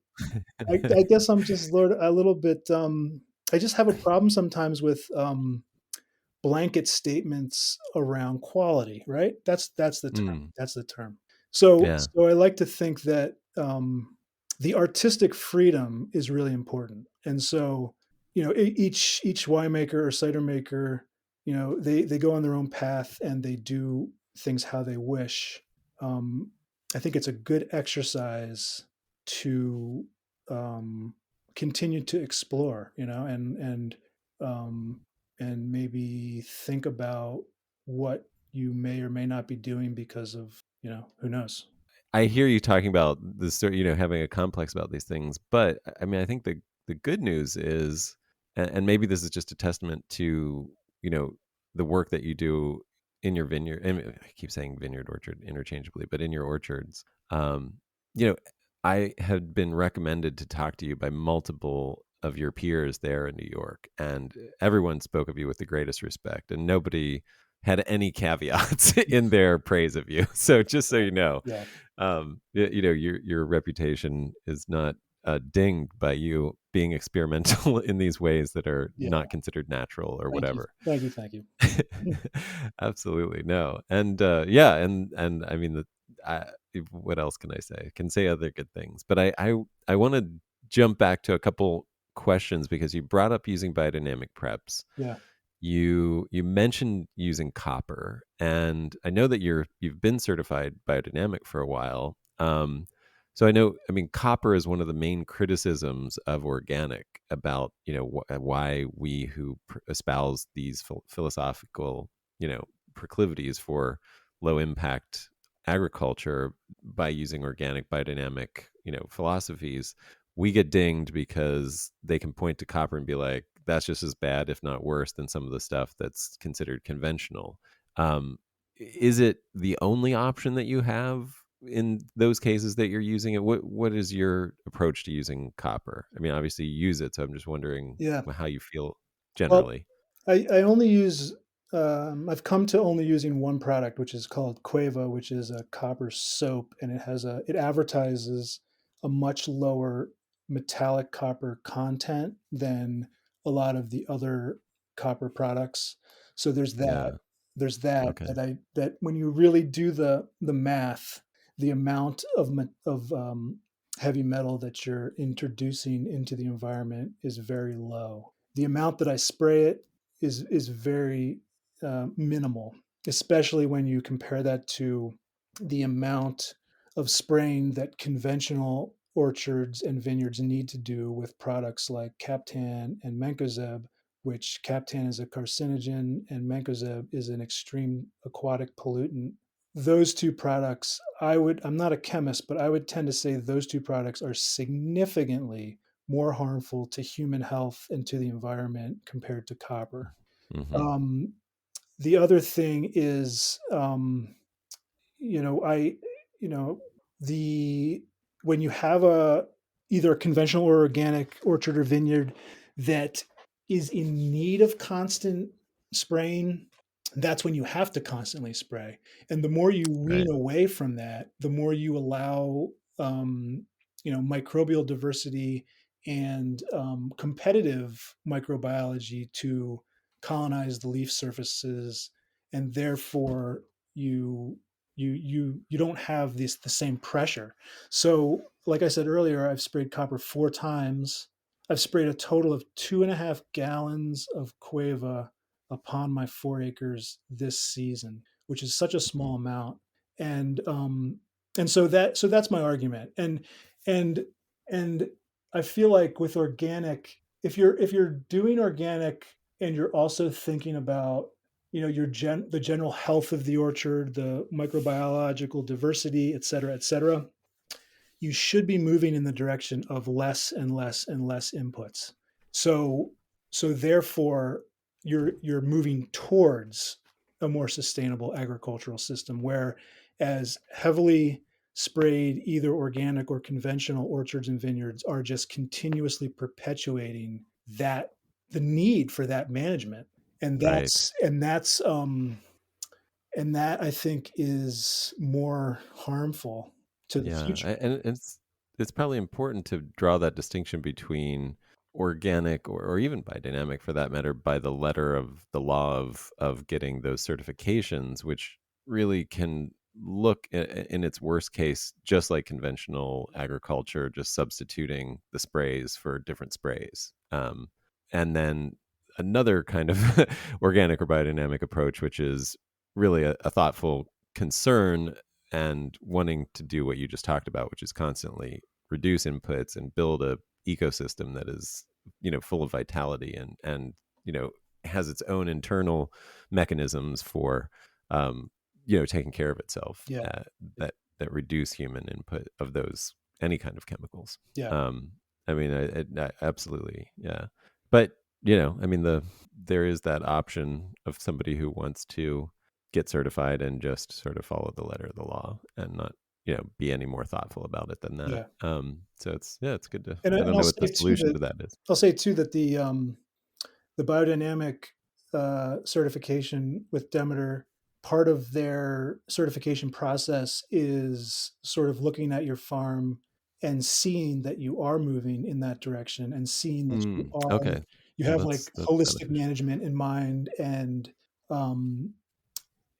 [SPEAKER 2] I guess I'm just a little bit. I just have a problem sometimes with blanket statements around quality, right? That's the term.
[SPEAKER 1] Mm.
[SPEAKER 2] That's the term. So
[SPEAKER 1] Yeah.
[SPEAKER 2] I like to think that the artistic freedom is really important, and so each winemaker or cider maker, they go on their own path and they do things how they wish. Um, I think it's a good exercise to um, continue to explore, um, and maybe think about what you may or may not be doing because of, who knows.
[SPEAKER 1] I hear you talking about this, having a complex about these things, but I mean, I think the good news is, and maybe this is just a testament to, you know, the work that you do in your vineyard. And I keep saying vineyard orchard interchangeably, but in your orchards, you know, I had been recommended to talk to you by multiple of your peers there in New York, and everyone spoke of you with the greatest respect, and nobody had any caveats in their praise of you. So just so you know,
[SPEAKER 2] Yeah.
[SPEAKER 1] your reputation is not dinged by you being experimental in these ways that are
[SPEAKER 2] Yeah.
[SPEAKER 1] not considered natural or
[SPEAKER 2] Thank you.
[SPEAKER 1] whatever.
[SPEAKER 2] Thank you. Thank you.
[SPEAKER 1] Absolutely no, and yeah, and I mean, I, what else can I say? I can say other good things, but I want to jump back to a couple questions because you brought up using biodynamic preps.
[SPEAKER 2] Yeah.
[SPEAKER 1] You mentioned using copper, and I know that you've been certified biodynamic for a while. So I know, I mean, copper is one of the main criticisms of organic about why we who espouse these philosophical proclivities for low impact agriculture by using organic biodynamic philosophies, we get dinged because they can point to copper and be like, that's just as bad, if not worse, than some of the stuff that's considered conventional. Is it the only option that you have in those cases that you're using it? What is your approach to using copper? I mean, obviously you use it, so I'm just wondering
[SPEAKER 2] Yeah.
[SPEAKER 1] how you feel
[SPEAKER 2] Well,
[SPEAKER 1] generally.
[SPEAKER 2] I only use I've come to only using one product, which is called Quava, which is a copper soap, and it advertises a much lower metallic copper content than a lot of the other copper products. So
[SPEAKER 1] Yeah.
[SPEAKER 2] there's that
[SPEAKER 1] Okay.
[SPEAKER 2] that when you really do the math, the amount of heavy metal that you're introducing into the environment is very low. The amount that I spray it is very minimal, especially when you compare that to the amount of spraying that conventional orchards and vineyards need to do with products like Captan and Mancozeb, which Captan is a carcinogen and Mancozeb is an extreme aquatic pollutant. Those two products, I'm not a chemist, but I would tend to say those two products are significantly more harmful to human health and to the environment compared to copper.
[SPEAKER 1] Hmm.
[SPEAKER 2] Um, the other thing is, you know, I, you know, the when you have a either a conventional or organic orchard or vineyard that is in need of constant spraying, that's when you have to constantly spray. And the more you wean
[SPEAKER 1] Right.
[SPEAKER 2] away from that, the more you allow, um, microbial diversity and competitive microbiology to colonize the leaf surfaces, and therefore you you don't have the same pressure. So, like I said earlier, I've sprayed copper 4 times. I've sprayed a total of 2.5 gallons of Cueva upon my 4 acres this season, which is such a
[SPEAKER 1] Mhm.
[SPEAKER 2] small amount. And so that's my argument. And and I feel like with organic, if you're doing organic and you're also thinking about the general health of the orchard, the microbiological diversity, et cetera, you should be moving in the direction of less and less and less inputs. So therefore you're moving towards a more sustainable agricultural system where as heavily sprayed either organic or conventional orchards and vineyards are just continuously perpetuating that the need for that management. And
[SPEAKER 1] Right.
[SPEAKER 2] that I think is more harmful to the
[SPEAKER 1] Yeah,
[SPEAKER 2] future.
[SPEAKER 1] and it's probably important to draw that distinction between organic or even biodynamic for that matter by the letter of the law of getting those certifications, which really can look in its worst case just like conventional agriculture, just substituting the sprays for different sprays. And then another kind of organic or biodynamic approach, which is really a thoughtful concern and wanting to do what you just talked about, which is constantly reduce inputs and build a ecosystem that is, full of vitality and has its own internal mechanisms for, um, taking care of itself,
[SPEAKER 2] Yeah,
[SPEAKER 1] that reduce human input of those any kind of chemicals.
[SPEAKER 2] yeah,
[SPEAKER 1] Um, I mean, I absolutely, yeah. But I mean, there is that option of somebody who wants to get certified and just sort of follow the letter of the law and not be any more thoughtful about it than that.
[SPEAKER 2] yeah.
[SPEAKER 1] So it's good to,
[SPEAKER 2] And, I,
[SPEAKER 1] I
[SPEAKER 2] and
[SPEAKER 1] don't
[SPEAKER 2] I'll
[SPEAKER 1] know what the
[SPEAKER 2] say too
[SPEAKER 1] solution
[SPEAKER 2] that
[SPEAKER 1] to that is.
[SPEAKER 2] the biodynamic certification with Demeter, part of their certification process is sort of looking at your farm and seeing that you are moving in that direction and seeing that
[SPEAKER 1] Okay.
[SPEAKER 2] you
[SPEAKER 1] Well,
[SPEAKER 2] have like
[SPEAKER 1] that's
[SPEAKER 2] holistic
[SPEAKER 1] beneficial.
[SPEAKER 2] management in mind, um,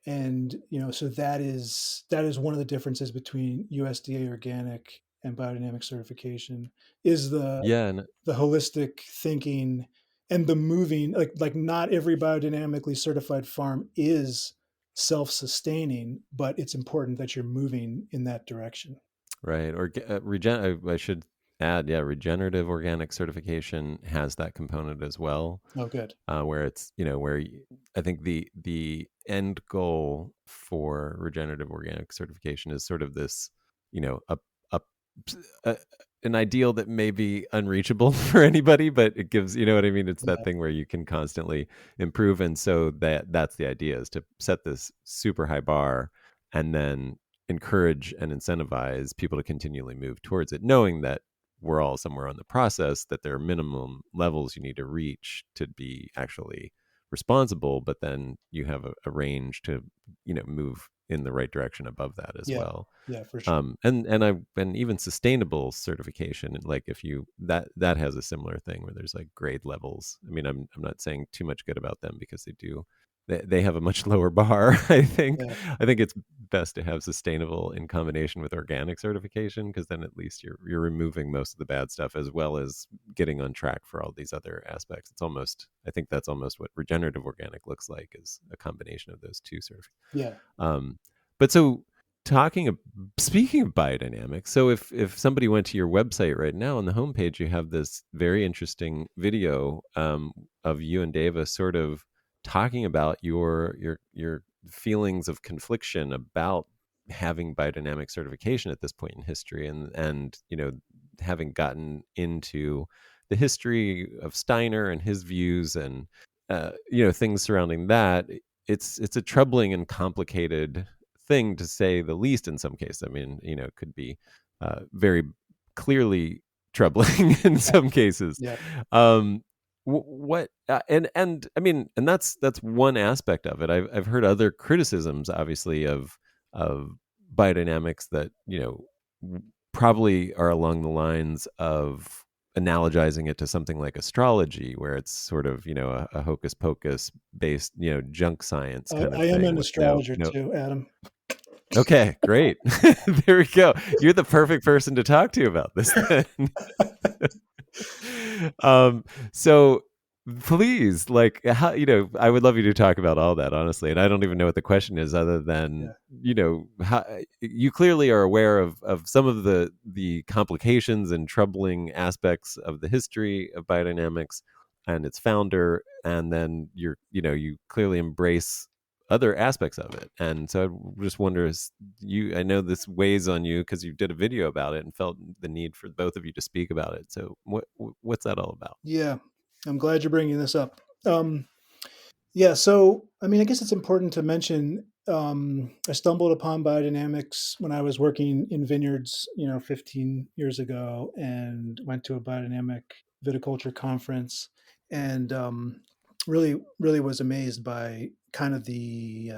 [SPEAKER 2] and so that is one of the differences between USDA organic and biodynamic certification is
[SPEAKER 1] Yeah, and
[SPEAKER 2] the holistic thinking and the moving, like not every biodynamically certified farm is self-sustaining, but it's important that you're moving in that direction.
[SPEAKER 1] right. Or I should add, yeah, regenerative organic certification has that component as well,
[SPEAKER 2] Oh, good.
[SPEAKER 1] where it's I think the end goal for regenerative organic certification is sort of this, a, a an ideal that may be unreachable for anybody, but it gives, what I mean. It's that
[SPEAKER 2] Yeah,
[SPEAKER 1] thing where you can constantly improve, and so that's the idea, is to set this super high bar and then encourage and incentivize people to continually move towards it, knowing that we're all somewhere on the process, that there are minimum levels you need to reach to be actually responsible, but then you have a range to, move in the right direction above that as
[SPEAKER 2] Yeah.
[SPEAKER 1] well.
[SPEAKER 2] Yeah, for sure.
[SPEAKER 1] And even sustainable certification, like if you that has a similar thing where there's like grade levels. I mean, I'm not saying too much good about them because they have a much lower bar.
[SPEAKER 2] Yeah.
[SPEAKER 1] I think it's best to have sustainable in combination with organic certification, because then at least you're removing most of the bad stuff as well as getting on track for all these other aspects. I think that's almost what regenerative organic looks like, is a combination of those two sort of.
[SPEAKER 2] Yeah.
[SPEAKER 1] Um, but so talking of speaking of biodynamics, so if somebody went to your website right now, on the homepage you have this very interesting video of you and Deva sort of talking about your feelings of confliction about having biodynamic certification at this point in history, and having gotten into the history of Steiner and his views, and things surrounding that. It's a troubling and complicated thing, to say the least, in some cases. I mean, it could be very clearly troubling in
[SPEAKER 2] Yeah.
[SPEAKER 1] some cases.
[SPEAKER 2] Yeah.
[SPEAKER 1] um what and I mean, and that's one aspect of it. I've heard other criticisms, obviously, of biodynamics that probably are along the lines of analogizing it to something like astrology, where it's sort of a hocus pocus based junk science kind of
[SPEAKER 2] I am
[SPEAKER 1] thing
[SPEAKER 2] an
[SPEAKER 1] with no
[SPEAKER 2] astrologer
[SPEAKER 1] no.
[SPEAKER 2] too, Adam.
[SPEAKER 1] Okay, great. There we go. You're the perfect person to talk to about this then. um so please, like, how, I would love you to talk about all that, honestly, and I don't even know what the question is, other than
[SPEAKER 2] Yeah.
[SPEAKER 1] how you clearly are aware of some of the complications and troubling aspects of the history of biodynamics and its founder, and then you clearly embrace other aspects of it. And so I just wonder, I know this weighs on you because you did a video about it and felt the need for both of you to speak about it. So what's that all about?
[SPEAKER 2] Yeah. I'm glad you're bringing this up. Um, Yeah, so I mean, I guess it's important to mention. I stumbled upon biodynamics when I was working in vineyards, 15 years ago, and went to a biodynamic viticulture conference, and really, really was amazed by kind of the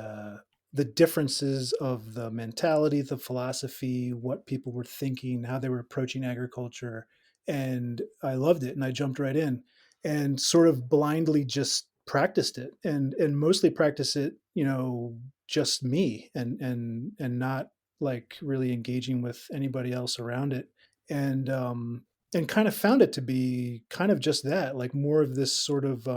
[SPEAKER 2] differences of the mentality, the philosophy, what people were thinking, how they were approaching agriculture, and I loved it, and I jumped right in and sort of blindly just practiced it and mostly practice it, just me and not like really engaging with anybody else around it. And kind of found it to be kind of just that, like more of this sort of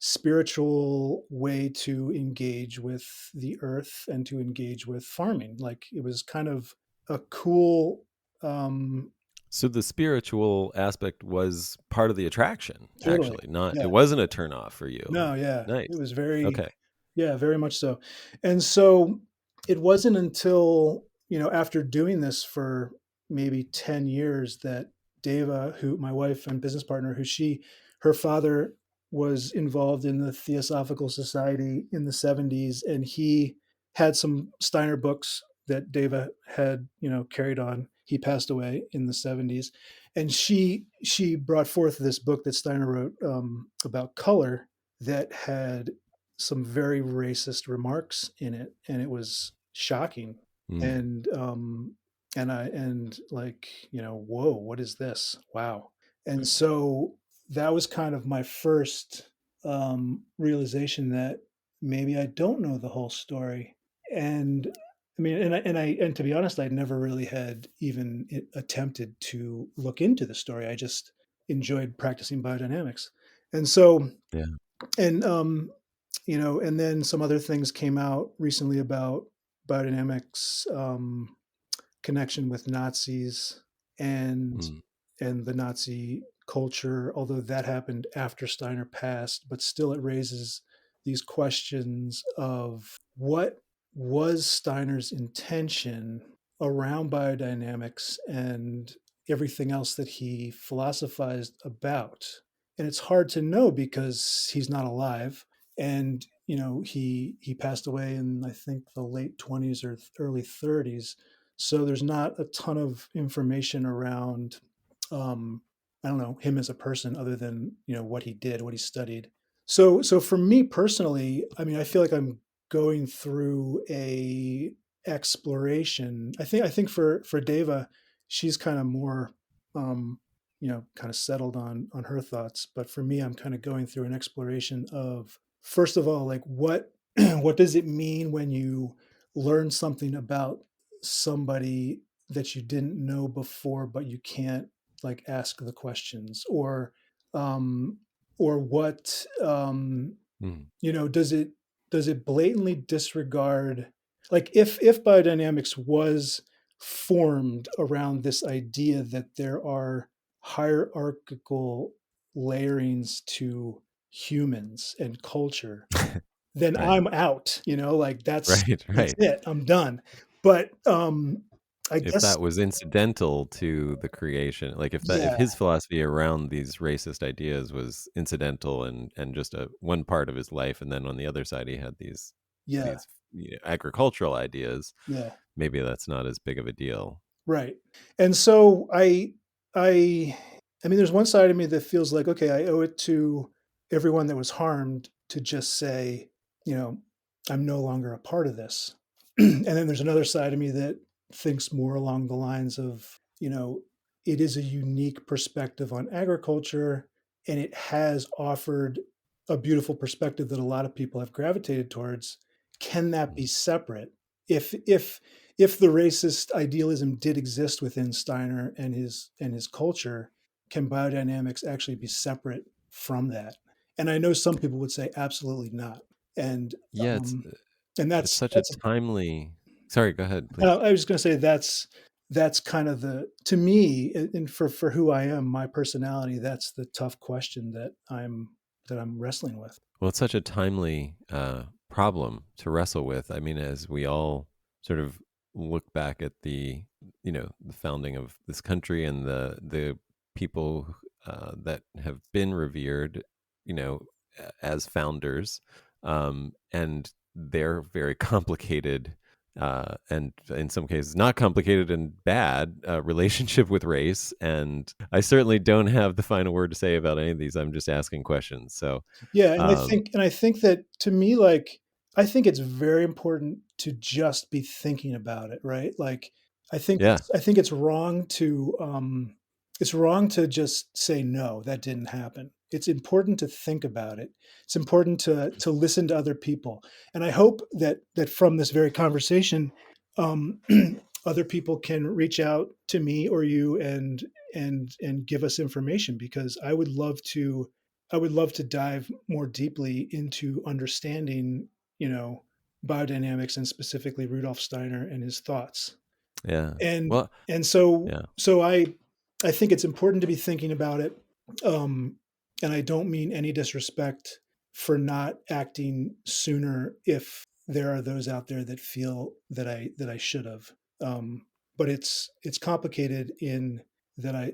[SPEAKER 2] spiritual way to engage with the earth and to engage with farming. Like it was kind of a cool, um
[SPEAKER 1] So the spiritual aspect was part of the attraction,
[SPEAKER 2] totally.
[SPEAKER 1] actually. Not It
[SPEAKER 2] Yeah.
[SPEAKER 1] wasn't a turnoff for you.
[SPEAKER 2] No, yeah.
[SPEAKER 1] Nice.
[SPEAKER 2] It was very,
[SPEAKER 1] Okay.
[SPEAKER 2] yeah, very much so. And so it wasn't until, after doing this for maybe 10 years that Deva, who my wife and business partner, her father was involved in the Theosophical Society in the 70s, and he had some Steiner books that Deva had, carried on. He passed away in the 70s. And she brought forth this book that Steiner wrote, about color, that had some very racist remarks in it, and it was shocking.
[SPEAKER 1] Mm.
[SPEAKER 2] And like, whoa, what is this? Wow. And so that was kind of my first realization that maybe I don't know the whole story. And I mean, and to be honest, I never really had even attempted to look into the story. I just enjoyed practicing biodynamics. And so,
[SPEAKER 1] Yeah.
[SPEAKER 2] and and then some other things came out recently about biodynamics, connection with Nazis and
[SPEAKER 1] Mm.
[SPEAKER 2] and the Nazi culture, although that happened after Steiner passed, but still it raises these questions of what was Steiner's intention around biodynamics and everything else that he philosophized about. And it's hard to know because he's not alive. And he passed away in, I think, the late 20s or early 30s, so there's not a ton of information around, I don't know, him as a person, other than what he did, what he studied. So for me personally, I mean, I feel like I'm going through a exploration. I think for Deva, she's kind of more, um, kind of settled on her thoughts. But for me, I'm kind of going through an exploration of, first of all, like what what does it mean when you learn something about somebody that you didn't know before, but you can't like ask the questions, um, or what,
[SPEAKER 1] Mm.
[SPEAKER 2] does it blatantly disregard, like if biodynamics was formed around this idea that there are hierarchical layerings to humans and culture, then
[SPEAKER 1] Right.
[SPEAKER 2] I'm out, like
[SPEAKER 1] Right.
[SPEAKER 2] that's
[SPEAKER 1] Right.
[SPEAKER 2] it, I'm done. But I
[SPEAKER 1] If
[SPEAKER 2] guess,
[SPEAKER 1] that was incidental to the creation, like if
[SPEAKER 2] yeah,
[SPEAKER 1] his philosophy around these racist ideas was incidental and just a one part of his life, and then on the other side he had
[SPEAKER 2] yeah,
[SPEAKER 1] these agricultural ideas,
[SPEAKER 2] yeah.
[SPEAKER 1] maybe that's not as big of a deal.
[SPEAKER 2] Right. And so I I mean there's one side of me that feels like, okay, I owe it to everyone that was harmed to just say, you know, I'm no longer a part of this. And then there's another side of me that thinks more along the lines of, it is a unique perspective on agriculture, and it has offered a beautiful perspective that a lot of people have gravitated towards. Can that be
[SPEAKER 1] Mm.
[SPEAKER 2] separate? If the racist idealism did exist within Steiner and his culture, can biodynamics actually be separate from that? And I know some people would say absolutely not. And
[SPEAKER 1] Yeah,
[SPEAKER 2] um, and
[SPEAKER 1] it's
[SPEAKER 2] that's
[SPEAKER 1] such a
[SPEAKER 2] that's
[SPEAKER 1] timely. Sorry, go ahead, please.
[SPEAKER 2] I was going to say that's kind of the, to me, and for who I am, my personality, that's the tough question that I'm wrestling with.
[SPEAKER 1] Well, it's such a timely problem to wrestle with. I mean, as we all sort of look back at the founding of this country and the people that have been revered, as founders, and their very complicated. And in some cases, not complicated and bad relationship with race. And I certainly don't have the final word to say about any of these. I'm just asking questions. So,
[SPEAKER 2] Yeah, and I
[SPEAKER 1] um,
[SPEAKER 2] think and I think that, to me, like, I think it's very important to just be thinking about it, right? Like,
[SPEAKER 1] yeah,
[SPEAKER 2] I think it's wrong to just say no, that didn't happen. It's important to think about it. It's important to listen to other people. And I hope that from this very conversation, um, other people can reach out to me or you and give us information, because I would love to dive more deeply into understanding, you know, biodynamics, and specifically Rudolf Steiner and his thoughts.
[SPEAKER 1] yeah.
[SPEAKER 2] And
[SPEAKER 1] Well,
[SPEAKER 2] and so
[SPEAKER 1] yeah,
[SPEAKER 2] so I think it's important to be thinking about it. Um, and I don't mean any disrespect for not acting sooner if there are those out there that feel that I should have. But it's complicated in that I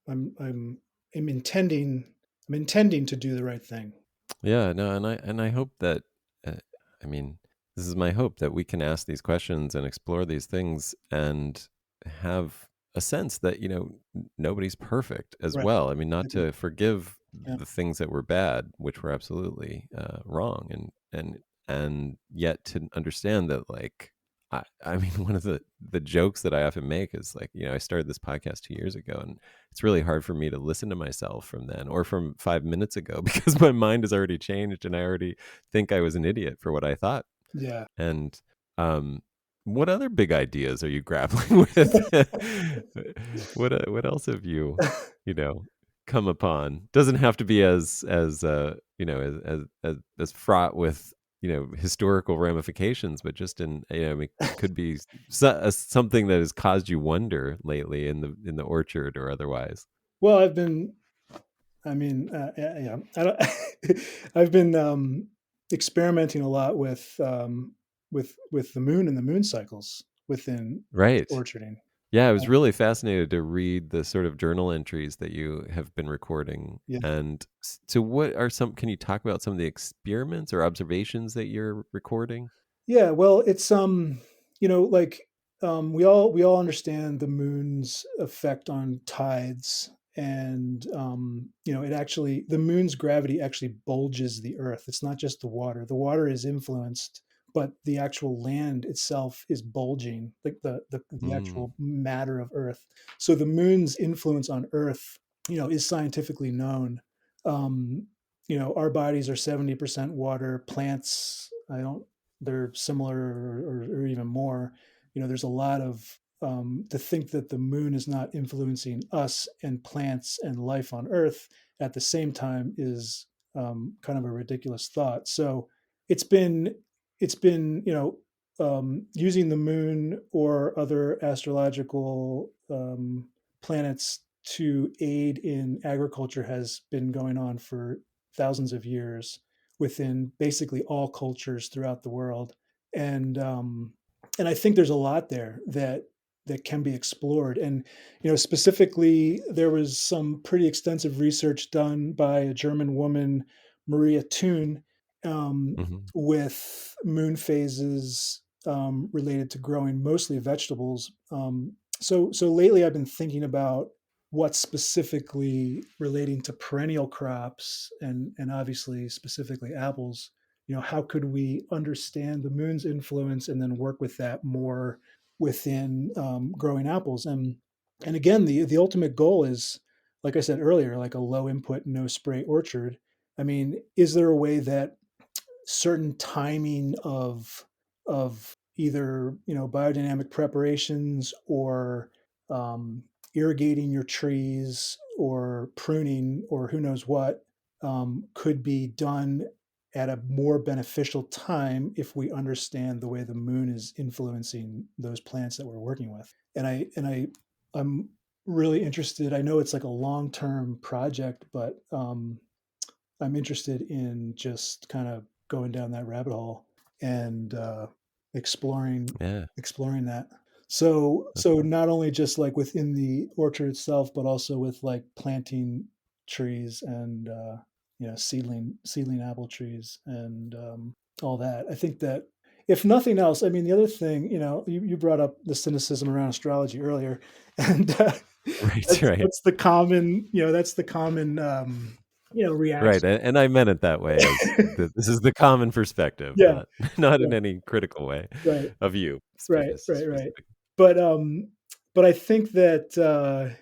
[SPEAKER 2] I'm intending I'm intending to do the right thing.
[SPEAKER 1] yeah. No, and I hope that, uh, I mean, this is my hope that we can ask these questions and explore these things and have a sense that nobody's perfect as
[SPEAKER 2] Right.
[SPEAKER 1] well. I mean, not
[SPEAKER 2] Mhm.
[SPEAKER 1] to forgive
[SPEAKER 2] Yeah.
[SPEAKER 1] the things that were bad, which were absolutely wrong, and yet to understand that, like, I mean, one of the jokes that I often make is like, I started this podcast 2 years ago, and it's really hard for me to listen to myself from then or from 5 minutes ago because my mind has already changed and I already think I was an idiot for what I thought.
[SPEAKER 2] Yeah.
[SPEAKER 1] And um, what other big ideas are you grappling with? What else have you know come upon? Doesn't have to be as fraught with historical ramifications, but just I mean, could be something that has caused you wonder lately in the orchard or otherwise.
[SPEAKER 2] Well, I mean, yeah, yeah. I've been experimenting a lot with the moon and the moon cycles within
[SPEAKER 1] Right.
[SPEAKER 2] orcharding.
[SPEAKER 1] Yeah, I was
[SPEAKER 2] Uh,
[SPEAKER 1] really fascinated to read the sort of journal entries that you have been recording.
[SPEAKER 2] yeah,
[SPEAKER 1] And so, can you talk about some of the experiments or observations that you're recording?
[SPEAKER 2] yeah. Well, it's like we all understand the moon's effect on tides, and it actually, the moon's gravity actually bulges the earth. It's not just the water. The water is influenced, but the actual land itself is bulging, like the
[SPEAKER 1] Mm.
[SPEAKER 2] actual matter of earth. So the moon's influence on earth, is scientifically known. um, our bodies are 70% water. Plants, I don't, they're similar, or even more. There's a lot of, to think that the moon is not influencing us and plants and life on Earth at the same time is kind of a ridiculous thought. So it's been using the moon or other astrological planets to aid in agriculture has been going on for thousands of years within basically all cultures throughout the world. And um, and I think there's a lot there that can be explored. And specifically, there was some pretty extensive research done by a German woman, Maria Thun,
[SPEAKER 1] Hmm.
[SPEAKER 2] with moon phases related to growing mostly vegetables. So lately, I've been thinking about what's specifically relating to perennial crops, and obviously specifically apples. How could we understand the moon's influence and then work with that more within growing apples? And again, the ultimate goal is, like I said earlier, like a low input, no spray orchard. I mean, is there a way that certain timing of either biodynamic preparations, or irrigating your trees, or pruning, or who knows what, could be done at a more beneficial time if we understand the way the moon is influencing those plants that we're working with? I'm really interested. I know it's like a long term project, but I'm interested in just kind of going down that rabbit hole and exploring
[SPEAKER 1] Yeah.
[SPEAKER 2] exploring that. So not only just like within the orchard itself, but also with like planting trees and seedling apple trees and all that. I think that if nothing else, I mean, the other thing, you brought up the cynicism around astrology earlier, and
[SPEAKER 1] Right.
[SPEAKER 2] that's
[SPEAKER 1] Right.
[SPEAKER 2] that's the common, that's the common
[SPEAKER 1] Right.
[SPEAKER 2] reaction.
[SPEAKER 1] And I meant it that way, as this is the common perspective,
[SPEAKER 2] Yeah,
[SPEAKER 1] not
[SPEAKER 2] yeah,
[SPEAKER 1] in any critical way
[SPEAKER 2] right,
[SPEAKER 1] of you
[SPEAKER 2] right.
[SPEAKER 1] specifically.
[SPEAKER 2] But I think that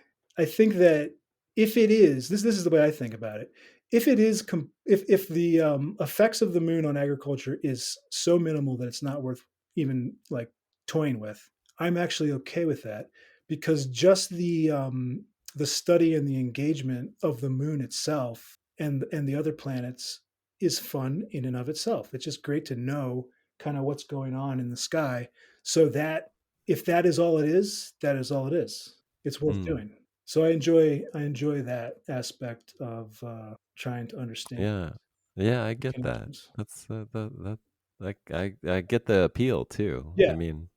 [SPEAKER 2] if it is, this is the way I think about it. If it is if the effects of the moon on agriculture is so minimal that it's not worth even like toying with, I'm actually okay with that, because just the study and the engagement of the moon itself and the other planets is fun in and of itself. It's just great to know kind of what's going on in the sky, so that if that is all it is, that is all it is. It's worth
[SPEAKER 1] Mm.
[SPEAKER 2] doing. So I enjoy that aspect of trying to understand
[SPEAKER 1] Yeah. Yeah, I
[SPEAKER 2] the
[SPEAKER 1] get that.
[SPEAKER 2] connections.
[SPEAKER 1] That's that like I get the appeal too. I
[SPEAKER 2] Yeah,
[SPEAKER 1] mean,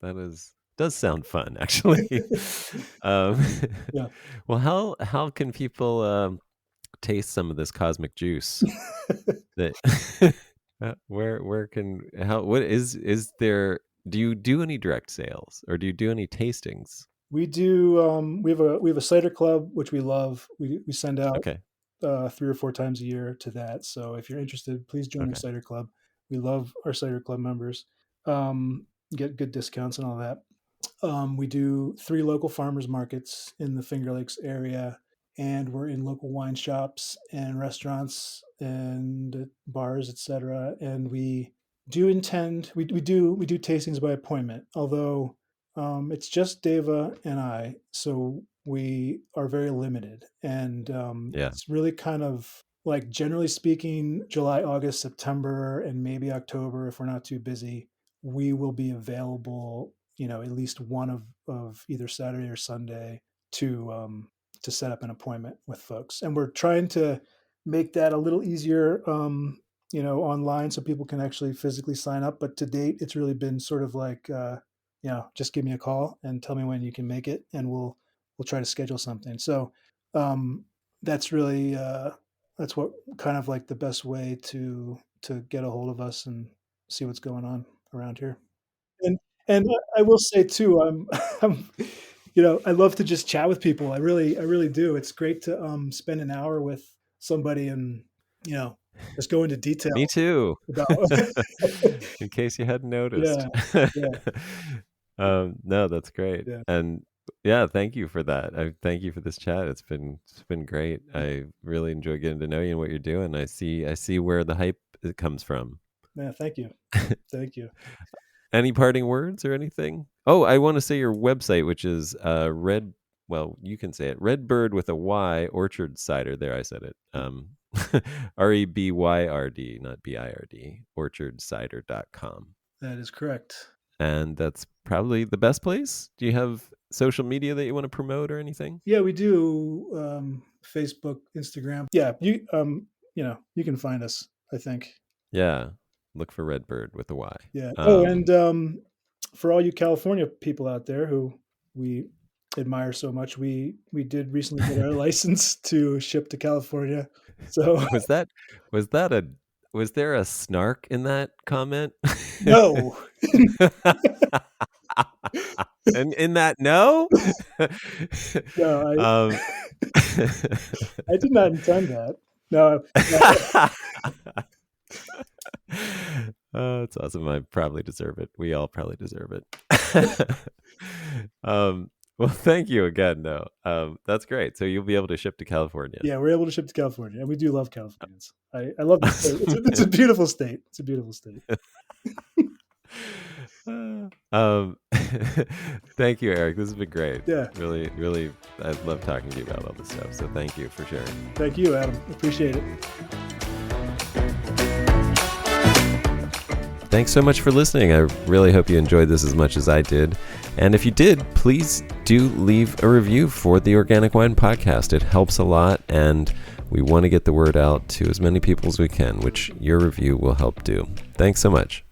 [SPEAKER 1] that is does sound fun actually. Um
[SPEAKER 2] yeah.
[SPEAKER 1] well, how can people taste some of this cosmic juice that where can how what is there, do you do any direct sales or do you do any tastings?
[SPEAKER 2] We do. We have a cider club which we love. We send out
[SPEAKER 1] Okay.
[SPEAKER 2] 3 or 4 times a year to that. So if you're interested, please join our
[SPEAKER 1] Okay.
[SPEAKER 2] cider club. We love our cider club members. Get good discounts and all that. We do 3 local farmers markets in the Finger Lakes area, and we're in local wine shops and restaurants and bars, etc. And we do tastings by appointment, although it's just Deva and I, so we are very limited. And
[SPEAKER 1] Yeah.
[SPEAKER 2] it's really kind of like, generally speaking, July, August, September, and maybe October, if we're not too busy, we will be available, at least one of either Saturday or Sunday to set up an appointment with folks. And we're trying to make that a little easier, online, so people can actually physically sign up. But to date, it's really been sort of like, just give me a call and tell me when you can make it, and we'll try to schedule something. So um, that's really that's what kind of like the best way to get a hold of us and see what's going on around here. And I will say too, I'm I love to just chat with people. I really do. It's great to spend an hour with somebody and just go into
[SPEAKER 1] Me
[SPEAKER 2] detail
[SPEAKER 1] too.
[SPEAKER 2] about.
[SPEAKER 1] In case you hadn't noticed.
[SPEAKER 2] Yeah, yeah,
[SPEAKER 1] No, that's great.
[SPEAKER 2] yeah.
[SPEAKER 1] And yeah, thank you for that. I thank you for this chat. It's been great. I really enjoy getting to know you and what you're doing. I see where the hype comes from.
[SPEAKER 2] Yeah, thank you, thank you.
[SPEAKER 1] Any parting words or anything? Oh, I want to say your website, which is well, you can say it. Redbyrd with a Y Orchard Cider. There, I said it. REBYRD, not BIRD. Orchardcider.com.
[SPEAKER 2] That is correct.
[SPEAKER 1] And that's probably the best place. Do you have social media that you want to promote or anything?
[SPEAKER 2] Yeah, we do. Facebook, Instagram. Yeah, you can find us, I think.
[SPEAKER 1] Yeah. Look for Redbyrd with a Y.
[SPEAKER 2] Yeah. Oh, and for all you California people out there who we admire so much, we did recently get our license to ship to California. So
[SPEAKER 1] was there a snark in that comment?
[SPEAKER 2] no.
[SPEAKER 1] And in that no?
[SPEAKER 2] No, I did not intend that. No.
[SPEAKER 1] Oh, it's awesome. I probably deserve it. We all probably deserve it. Well, thank you again. No, that's great. So you'll be able to ship to California.
[SPEAKER 2] Yeah, we're able to ship to California, and we do love Californians. I love the state. It's a beautiful state. It's a beautiful state.
[SPEAKER 1] Thank you, Eric. This has been great.
[SPEAKER 2] Yeah.
[SPEAKER 1] Really, really, I love talking to you about all this stuff. So thank you for sharing.
[SPEAKER 2] Thank you, Adam. Appreciate it.
[SPEAKER 1] Thanks so much for listening. I really hope you enjoyed this as much as I did. And if you did, please do leave a review for the Organic Wine Podcast. It helps a lot, and we want to get the word out to as many people as we can, which your review will help do. Thanks so much.